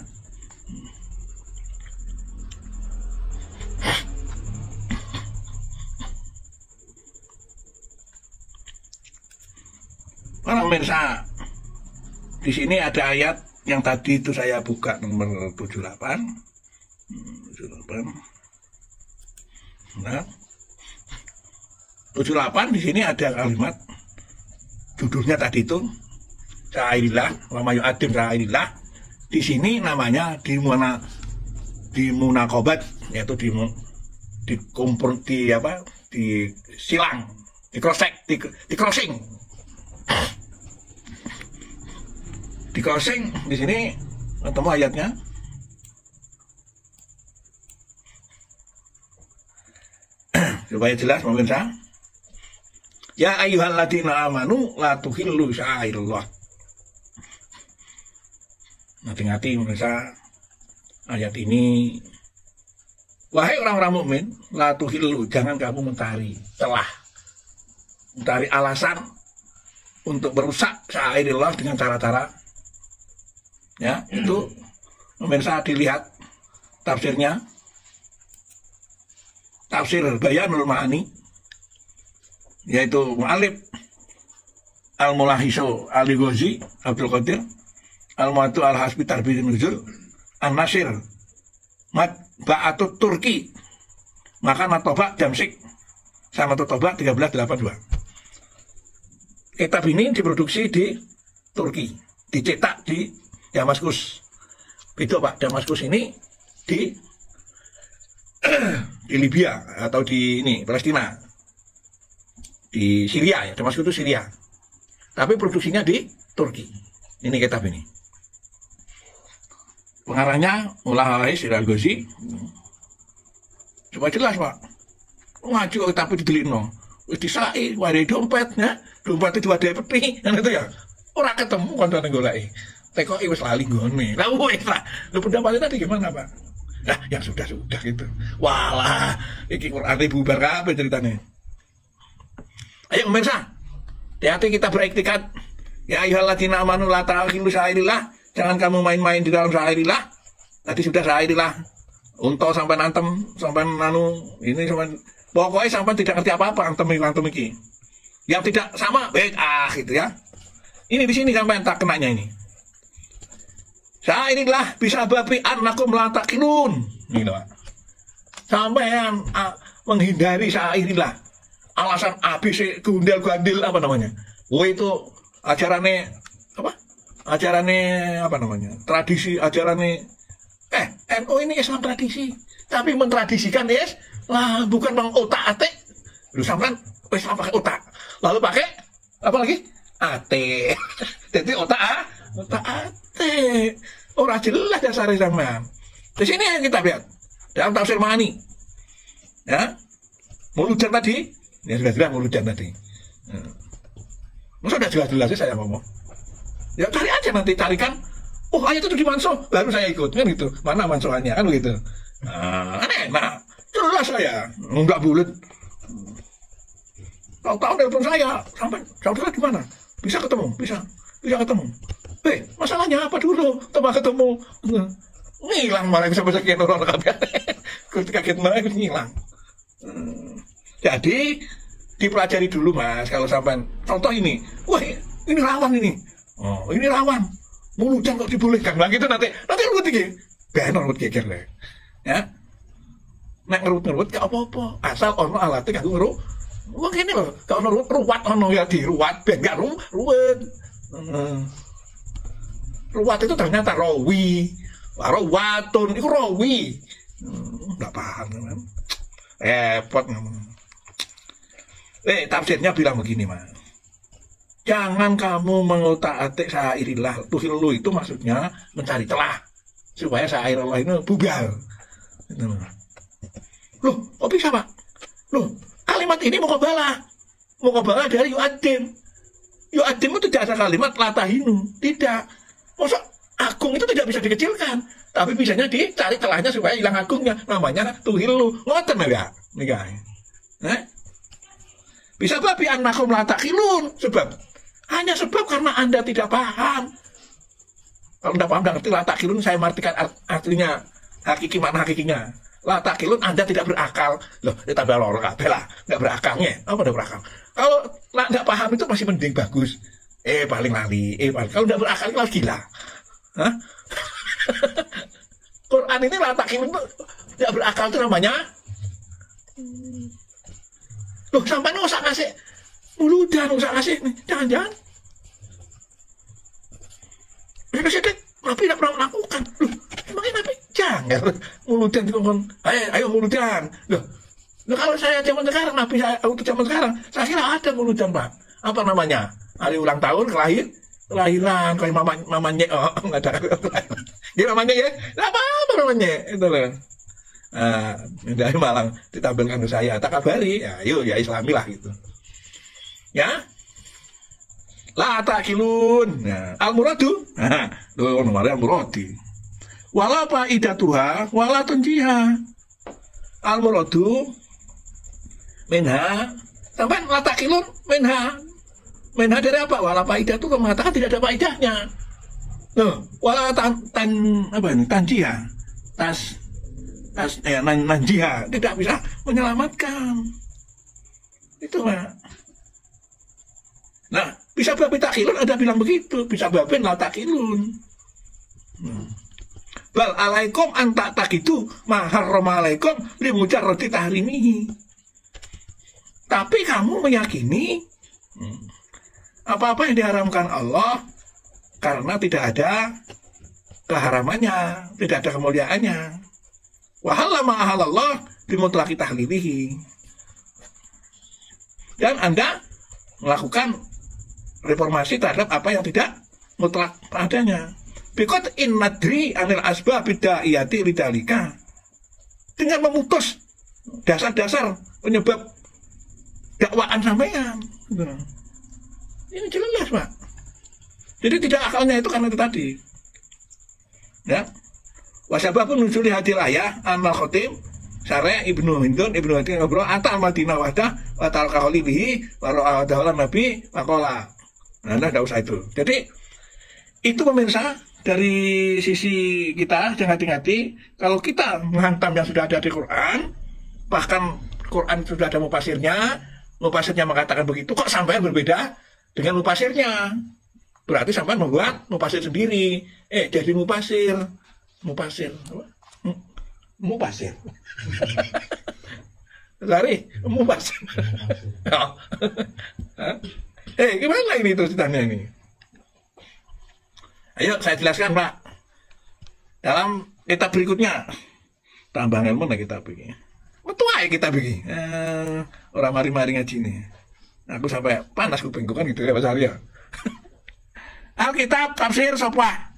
Para pemirsa, di sini ada ayat yang tadi itu saya buka nomor 78. Nah, 78 di sini ada kalimat judulnya tadi itu Sa'airillah wa ma yu'addim sa'airillah. Di sini namanya di munakobat, yaitu di kumpul, di silang, di crossing. Di crossing di sini ketemu ayatnya. Supaya jelas pemirsa. Ya ayyuhalladzina amanu la tuhillu sya'airallah. Hati-hati pemirsa. Ayat ini, wahai orang-orang mukmin, la tuhillu, jangan kamu mencari celah, mencari alasan untuk merusak sya'airallah dengan cara-cara, ya, itu pemirsa dilihat tafsirnya, tafsir Bayanul Ma'ani, yaitu Mu'alif Al-Mulahiso Al-Ghazi Abdul Qadir, Al-Mu'atu Al-Hasbi Tarbiyah Nuzul, An-Nasir Matba'atut Turki, maka Matoba Damsik sama Toba 1382. Kitab ini diproduksi di Turki, dicetak di Damaskus. Itu Pak, Damaskus ini di Libya atau di ini Palestina, di Syria, ya, Damaskus itu Syria, tapi produksinya di Turki. Ini kitab ini, pengarangnya Mullah Al-Ghazi. Coba jelas Pak, ngaji kok tapi didelikno wis disai wae dompet, ya dompet itu ada peti kan itu ya, ora ketemu koncone goleki tekoki wis lali nggone. Lah wis lah, lho pendapatnya tadi gimana Pak? Nah, yang sudah gitu. Walah, iki Quran bubar kabeh ceritanya. Ayo pemirsa, hati-hati kita beriktikad. Ya ayyuhalladzina amanu la ta'khulu sya'airillah, jangan kamu main-main di dalam sya'airillah. Tadi sudah sya'airillah. Unto sampai antem, sampai ini sampai pokoknya sampai tidak ngerti apa-apa antem iki. Yang tidak sama baik gitu ya. Ini di sini sampai tak kenanya ini. Sya'airillah bisa babi annakum la taqilun. Gitu Pak. Sampean menghindari sya'airillah. Alasan ABC gundel-gandil apa namanya? Oh itu acarane apa? Acarane apa namanya? Tradisi acarane NU ini Islam tradisi, tapi mentradisikan yes lah, bukan mengotak-atik. Lu sampean Islam pakai otak. Lalu pakai apa lagi? Ate. Jadi otak-atik. Ora jelas dasare sampean. Di sini yang kita lihat dalam tafsir Ma'ani. Ya. Mulujan tadi, ya sudah jelas mulujan tadi. Masa udah jelas-jelas saya ngomong. Ya cari aja nanti, carikan. Oh ayat itu di manso, baru saya ikut kan gitu. Mana mansoannya kan begitu. Nah, enak. Jelas saya, enggak bulat. Tahu-tahu telepon saya, sampai saudara gimana? Bisa ketemu, bisa ketemu. Masalahnya apa dulu? Teman ketemu, ngilang marah bisa sekian orang kabeh. Kaget marah ngilang. Jadi dipelajari dulu Mas, kalau sampai contoh ini, wah ini rawan ini. Oh, ini rawan. Mulujan kok dibolehkan. Lah gitu nanti ruwet iki. Bener ruwet geger le. Ya. Nek ngerut-ngerut gak apa-apa. Asal ono alate kanggo ngerut. Wong ngene lho, gak ono ruwat ono ya diruwat ben gak ruwet. Ruwat itu ternyata rawi. Rawatun iku rawi. Enggak paham kan. Repot ngomong. Tafsirnya bilang begini Mas. Jangan kamu mengotak-atik sya'airillah. Tuhillu itu maksudnya mencari celah supaya sya'airullah ini bubar. Gitu loh. Loh, kok bisa Pak? Loh, kalimat ini muqabalah dari yu'adim. Yu'adim itu tidak ada kalimat latahinu, tidak. Masa agung itu tidak bisa dikecilkan, tapi bisanya dicari celahnya supaya hilang agungnya, namanya tuhilu. Ngoten ya, nikah. Bisa babi annakum la taqilun, hanya sebab karena Anda tidak paham. Kalau tidak paham, tidak ngerti la taqilun, saya martikan artinya hakiki, makna hakikinya. La taqilun, Anda tidak berakal. Loh, kita belor kabeh lah, enggak berakalnya. Apa enggak berakal? Kalau tidak paham itu masih mending, bagus. Paling lali, kalau tidak berakal itu gila. Hah? Quran ini la taqilun itu tidak berakal itu namanya. Loh, sampai nggak usah ngasih muludan, nggak usah ngasih nih, jangan-jangan sedikit Nabi tidak pernah melakukan. Loh, emangnya Nabi jangan muludan itu kan, ayo muludan. Loh, kalau saya zaman sekarang, Nabi saya untuk zaman sekarang, saya kira ada muludan Pak. Apa namanya? Hari ulang tahun, kelahiran, kayak mamanya, nggak ada. Gimana mamanya ya? Apa namanya? Itu loh. Dari Malang ditampilkan ke saya, tak kabari, ya yuk ya Islami lah gitu. Ya, la taqilun, ya. Al muradu, doa nomornya al muradi. Wala faidatuha, wala tunjiha. Al muradu minha, sampai la taqilun minha. Minha dari apa? Wala faidatu, kamu mengatakan tidak ada faidahnya. Wala tanjiha, nanjiha, tidak bisa menyelamatkan. Itu Pak. Nah, bisa babi takilun ada bilang begitu, bisa babin la takilun. Bal alaikum anta takitu maharrama alaikum limujarrati tahrimihi. Tapi kamu meyakini apa-apa yang diharamkan Allah karena tidak ada keharamannya, tidak ada kemuliaannya. Wahalla ma'ahalallah bimutlaqi tahlilihi. Dan Anda melakukan reformasi terhadap apa yang tidak mutlak adanya. Bikot in nadri anil asbab bida'iyati lidalika. Dengan memutus dasar-dasar penyebab dakwaan sampean. Ini jelas Pak. Jadi tidak akalnya itu karena itu tadi. Ya. Wasababun nuzuli hadil ayah amal khotim Syareh Ibnu Hindun Ibnu Hindun ngobrol atal Madinah wadah watal kaholi bihi waro'a dahulan nabi makola. Nah, tidak usah itu. Jadi itu pemirsa, dari sisi kita jangan hati-hati kalau kita menghantam yang sudah ada di Quran, bahkan Quran sudah ada mufasirnya mengatakan begitu, kok sampai berbeda dengan mufasirnya. Berarti sampai membuat mufasir sendiri. Jadi mufasir. Sorry, mufasir. Gimana ini tuh ceritanya ini? Ayo saya jelaskan Pak. Dalam kitab berikutnya, tambah ilmu lah kita begini. Betul aja kita begini. Orang mari-mari ngaji ini. Aku sampai panas kupingku kan gitu ya Pak Sarya. Alkitab tafsir sopah.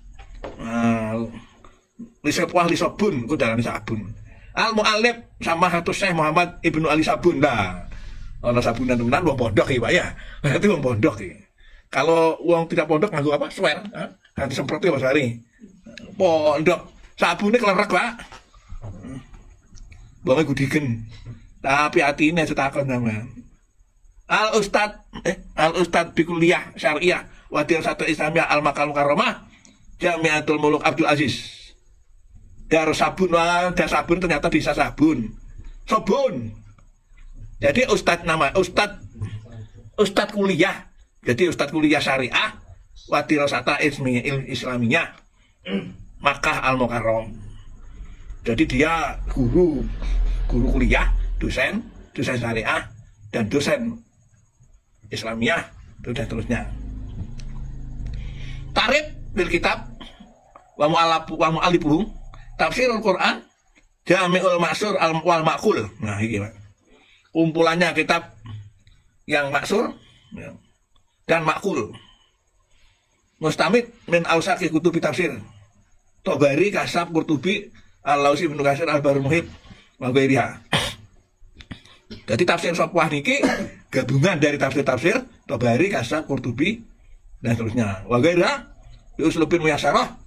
Lisobun, itu dalam sabun. Al-Mu'allib sama satu Syekh Muhammad Ibnu Ali Sabun lah. Ono sabunan temenan wong pondok ya Pak ya. Berarti wong pondok ya. Kalau wong tidak pondok nganggo apa? Swear. Ganti semprot ya Mas Ari. Pondok. Sabune klerek Pak. Bonge gudigen. Tapi atine setakon sampean. Al-Ustad Bikuliah Syariah Wadil Satu Islamiyah Al-Makal Mukarramah Jamiatul Muluk Abdul Aziz. Dar sabun ternyata bisa sabun. Jadi Ustad kuliah. Jadi Ustad kuliah syariah Wadil Satu Islamiyah Makkah Al-Mukarram. Jadi dia guru kuliah, dosen syariah dan dosen Islamiyah dan terusnya. Tarif bil kitab wa mu'alibuhu tafsirul Quran Jami'ul Maksur wal Ma'qul. Nah ini Pak. Kumpulannya kitab yang maksur dan makul. Mustamid min ausaki kutubi tafsir. Tobari, Kasab, Qurtubi Al-Lausi Ibnu Katsir Al-Bahrul Muhit wa ghairiha. Jadi tafsir Safwah niki gabungan dari tafsir-tafsir Tabari, Kasyaf, Qurtubi dan seterusnya. Wa ghairiha bi uslubin muyassarah,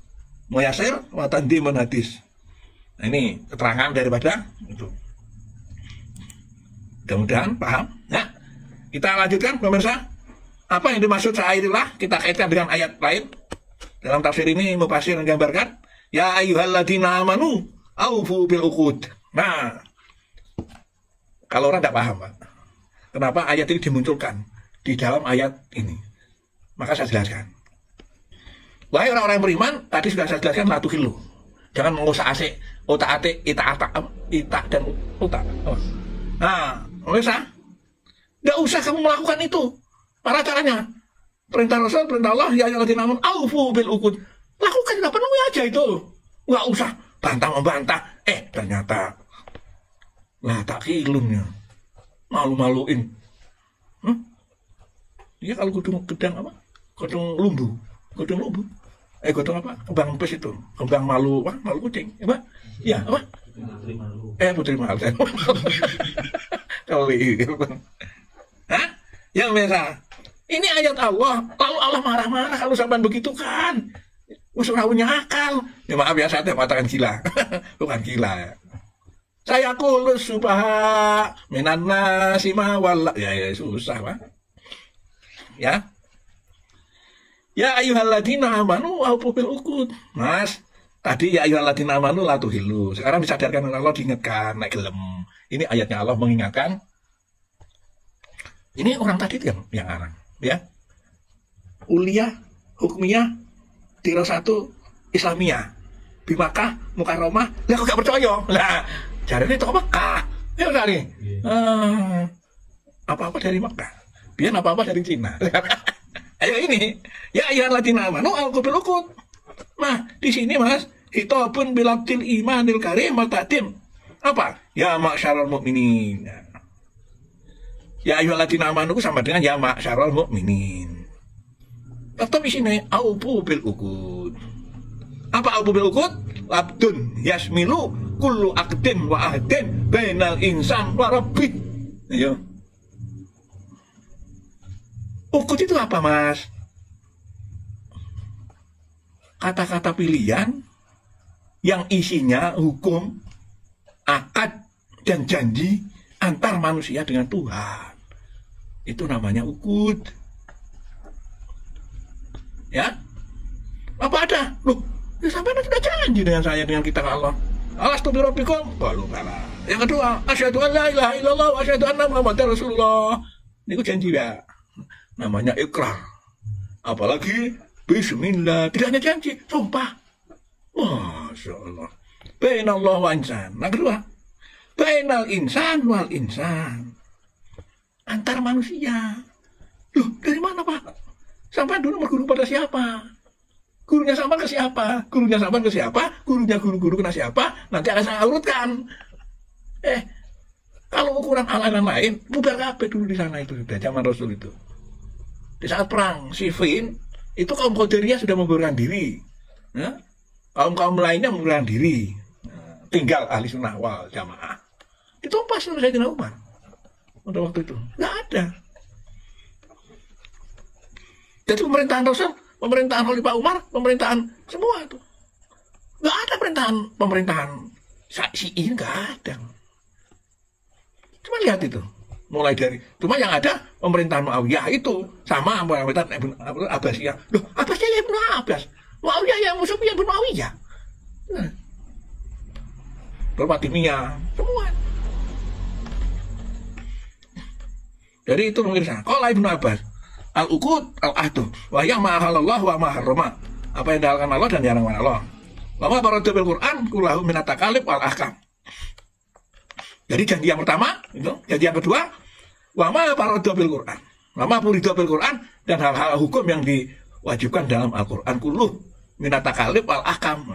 muyassir wa tandimun hadis. Nah, ini keterangan daripada itu. Mudah-mudahan paham. Nah, kita lanjutkan pemirsa. Apa yang dimaksud sa'airillah kita kaitkan dengan ayat lain. Dalam tafsir ini Mufasir menggambarkan, ya ayyuhalladzina amanu aufu bil uqud. Nah, kalau orang tidak paham, Pak, kenapa ayat ini dimunculkan di dalam ayat ini, maka saya jelaskan. Wahai orang-orang yang beriman, tadi sudah saya jelaskan la tuhillu. Jangan mengusak asik, otak-atik, ita dan utak. Nah, pemirsa, tidak usah kamu melakukan itu. Para caranya, perintah Rasul, perintah Allah, ya ayyuhalladzina amanu aufu bil uqud. Lakukan, tidak penuhi aja itu. Nggak usah bantah-membantah. Ternyata lah tak kilunnya, malu-maluin. Iya kalau gedang apa? Gedung lumbu. Gedung apa? Kembang empes itu. Kembang malu, malu kucing. Apa? Iya, apa? Putri malu. Kali. Hah? Yang biasa. Ini ayat Allah. Lalu Allah marah-marah kalau sampai begitu kan. Udah punya akal. Ya maaf ya, saya mengatakan gila. Bukan gila. Saya kulus subaha minan nasi ma walla. Ya susah, Pak. Ya. Ya ayyuhalladzina amanu aufu bil uqud. Mas, tadi ya ayyuhalladzina amanu la tuhillu. Sekarang disadarkan oleh Allah, diingatkan, naik gelem. Ini ayatnya Allah mengingatkan. Ini orang tadi yang arang, ya. Uliyah, hukmiyah, dirasatu, Islamiyah. Di Makkah, Mukarramah, lah kok gak percaya? Lah, jarane toko Makkah. Ya kali. Apa-apa dari Makkah. Biar apa-apa dari Cina. Ayo ini, ya ayyuhalladzina amanu aufu bil uqud. Nah, di sini Mas, hitabun bilabtil imanil karim wa ta'dim. Apa? Ya ma'syarul mukminin. Ya ayyuhalladzina amanu sama dengan ya ma'syarul mukminin. Tetap di sini aufu bil uqud. Apa aufu bil uqud? Labdun yasmilu kullu aqdin wa ahdin bainal insan wa rabbih. Ayo. Uqud itu apa, Mas? Kata-kata pilihan yang isinya hukum, akad, dan janji antar manusia dengan Tuhan. Itu namanya uqud. Ya? Apa ada? Loh, ya sampai sudah janji dengan saya, dengan kita ke Allah. Alastu bi rabbikum? Qalu bala. Yang kedua, asyhadu an la ilaha illallah wa asyhadu anna muhammadar rasulullah. Ini janji ya. Namanya ikrar. Apalagi bismillah. Tidak hanya janji, sumpah. Masya Allah. Bainallah wa insan. Nah kedua, bainal insan wal insan. Antar manusia. Loh, dari mana Pak? Sampai dulu berguru pada siapa? Gurunya sama ke siapa? Gurunya sama ke siapa? Gurunya guru-guru kena siapa? Nanti akan saya urutkan. Kalau ukuran alasan lain, bubar kabeh dulu di sana itu sudah zaman Rasul itu. Di saat perang Siffin itu kaum Qadariyah sudah membubarkan diri, ya? Kaum lainnya membubarkan diri, tinggal ahli sunnah wal jamaah. Ditumpas oleh Sayyidina Umar pada waktu itu, nggak ada. Jadi pemerintahan Rasul, pemerintahan Khalifah Umar, pemerintahan semua itu nggak ada pemerintahan Syi'i, nggak ada. Cuma lihat itu. Mulai dari, cuma yang ada pemerintahan Muawiyah itu sama pemerintahan Ibnu Abbasiyah. Loh, Abbasiyah ya Ibnu Abbas, Muawiyah yang musuhnya Ibnu Muawiyah. Nah, Fatimiyah semua. Jadi itu pemirsa. Qala Ibnu Abbas, al-uqud al-ahdu wa ya ma halallahu wa ma harrama. Apa yang dihalalkan Allah dan diharamkan Allah. Wa ma barada bil Qur'an kullahu min at-takalif wal ahkam. Jadi janji yang pertama, itu, janji yang kedua, wama parada bil Quran, wama purida bil Quran, dan hal-hal hukum yang diwajibkan dalam Al-Quran kulluh minat takalif wal ahkam.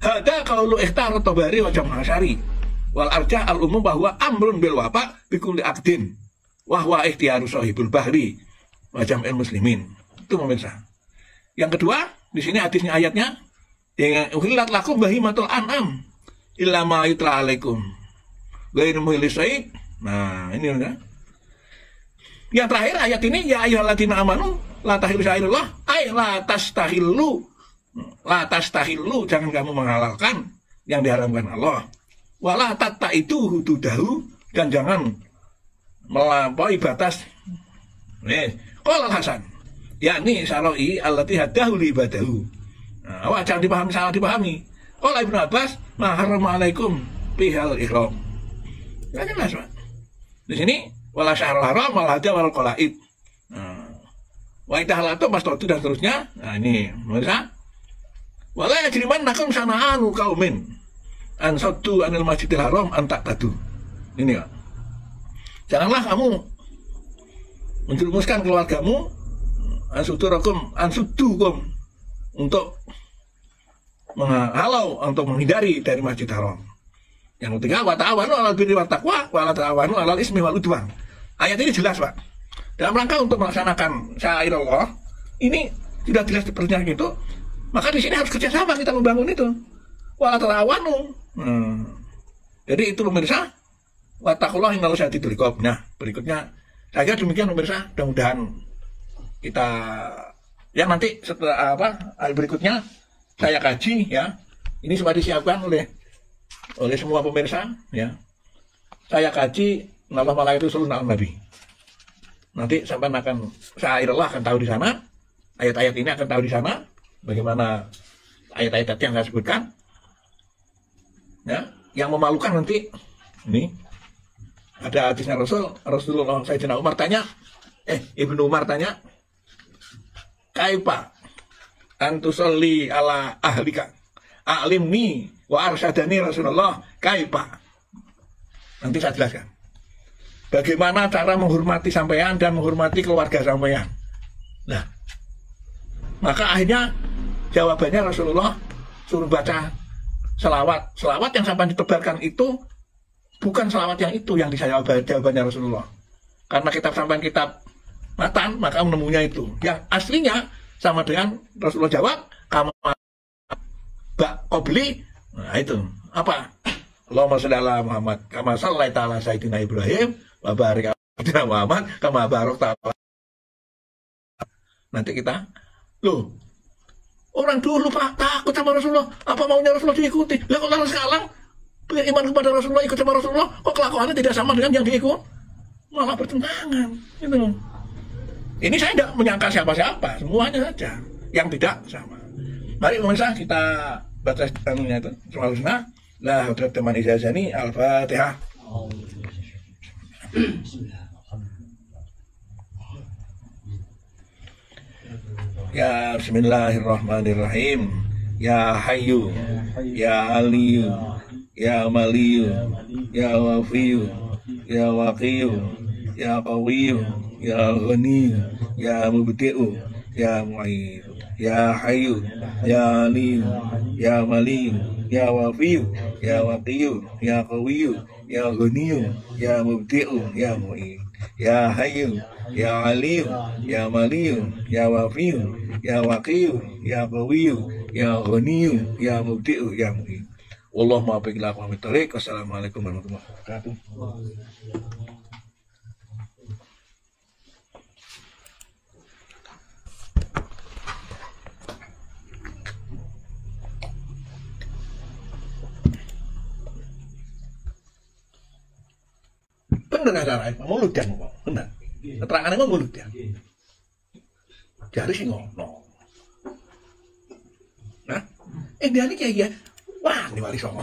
Hada qaulu ikhtar Tabari wa Jam' Asy'ari wal arjah al umum bahwa amrun bil wafa bi kulli aqdin wa huwa ikhtiyaru sahibul bahri wa jam'il muslimin. Itu pemirsa. Yang kedua, di sini hadisnya ayatnya Yang uhillat lakum bahimatul an'am illa ma yutla alaikum. Ghairu muhillis sayd. Nah, ini udah. Yang terakhir ayat ini ya ayyuhalladzina amanu la tahillu syairullah ay la tastahillu. La tastahillu, jangan kamu menghalalkan yang diharamkan Allah. Wala tattaitu hududahu, dan jangan melampaui batas. Qala Hasan, yakni syar'i allati hadahu li ibadahu. Nah, jangan dipahami salah dipahami. Qala Ibnu Abbas, ma harrama alaikum bihal ihram. Ya jelas, Pak. Di sini wala syahrul haram wal hadiya wal qalaid. Wa idhalatu mastotu dan seterusnya. Nah, ini pemirsa. Wala yajrimannakum sana'anu qaumin an saddu anil masjidil haram an taqtadu. Ini ya. Janganlah kamu menjerumuskan keluargamu ansuddukum untuk menghalau, untuk menghindari dari masjid haram. Yang ketiga, wa ta'awanu 'alal birri wat taqwa wa la ta'awanu 'alal ismi wal udwan. Ayat ini jelas, Pak. Dalam rangka untuk melaksanakan syairullah, ini sudah jelas sepertinya gitu. Maka di sini harus kerjasama kita membangun itu. Wa la ta'awanu. Jadi itu pemirsa, wattaqullah innallaha syadidul iqab. Nah, berikutnya saya kira demikian pemirsa, mudah-mudahan kita yang nanti setelah ayat berikutnya saya kaji ya. Ini sudah disiapkan oleh semua pemirsa ya. Saya kaji Allah malaikatu sulun al-nabi. Nanti sampai akan syairullah akan tahu di sana. Ayat-ayat ini akan tahu di sana bagaimana ayat-ayat yang saya sebutkan. Ya, yang memalukan nanti ini ada hadisnya Rasulullah Sayyidina Umar tanya, Ibnu Umar tanya, kaifa antusolli ala ahlika a'limni wa arsyadani Rasulullah kaifa. Nanti saya jelaskan bagaimana cara menghormati sampean dan menghormati keluarga sampean. Nah, maka akhirnya jawabannya Rasulullah suruh baca selawat yang sampai ditebarkan itu bukan selawat yang itu yang dijawab jawabannya Rasulullah. Karena kitab matan, maka menemunya itu. Yang aslinya sama dengan Rasulullah jawab, kamu qabli. Nah itu apa? Allahumma shalli ala Muhammad kama shallaita ala sayyidina Ibrahim wa barik ala sayyidina Muhammad kama barakta. Nanti kita orang dulu Pak takut sama Rasulullah, apa maunya Rasulullah diikuti. Lah kok sekarang beriman kepada Rasulullah, ikut sama Rasulullah, kok kelakuannya tidak sama dengan yang diikut, malah bertentangan. Gitu. Ini saya tidak menyangka siapa-siapa, semuanya saja yang tidak sama. Mari pemirsa kita baca anunya itu. Semoga la hadrat teman ijazani al-Fatihah. Ya bismillahirrahmanirrahim. Ya Hayyu Ya Aliyu Ya Maliyu Ya Wafiyu Ya Waqiyu Ya Qawiyu Ya Ghaniyu Ya Mubdi'u Ya Mu'id Ya Hayyu Ya Aliyu Ya Maliyu Ya Wafiyu Ya Waqiyu Ya Qawiyu Ya Ghaniyu Ya Mubdi'u Ya Mu'id Ya Hayyu Ya Aliyu Ya Maliyu Ya Wafiyu Ya Waqiyu Ya Qawiyu Ya Ghaniyu Ya Mubdi'u Ya Mu'id. Wallahu muwaffiq ila aqwamit thoriq. Wassalamualaikum warahmatullahi wabarakatuh. Bener acara mulut dan ngomong, bener. Keterangannya ngomong mulut ya. Jari sih ngomong. Nah, dia ini kayak wah, ini wali songo.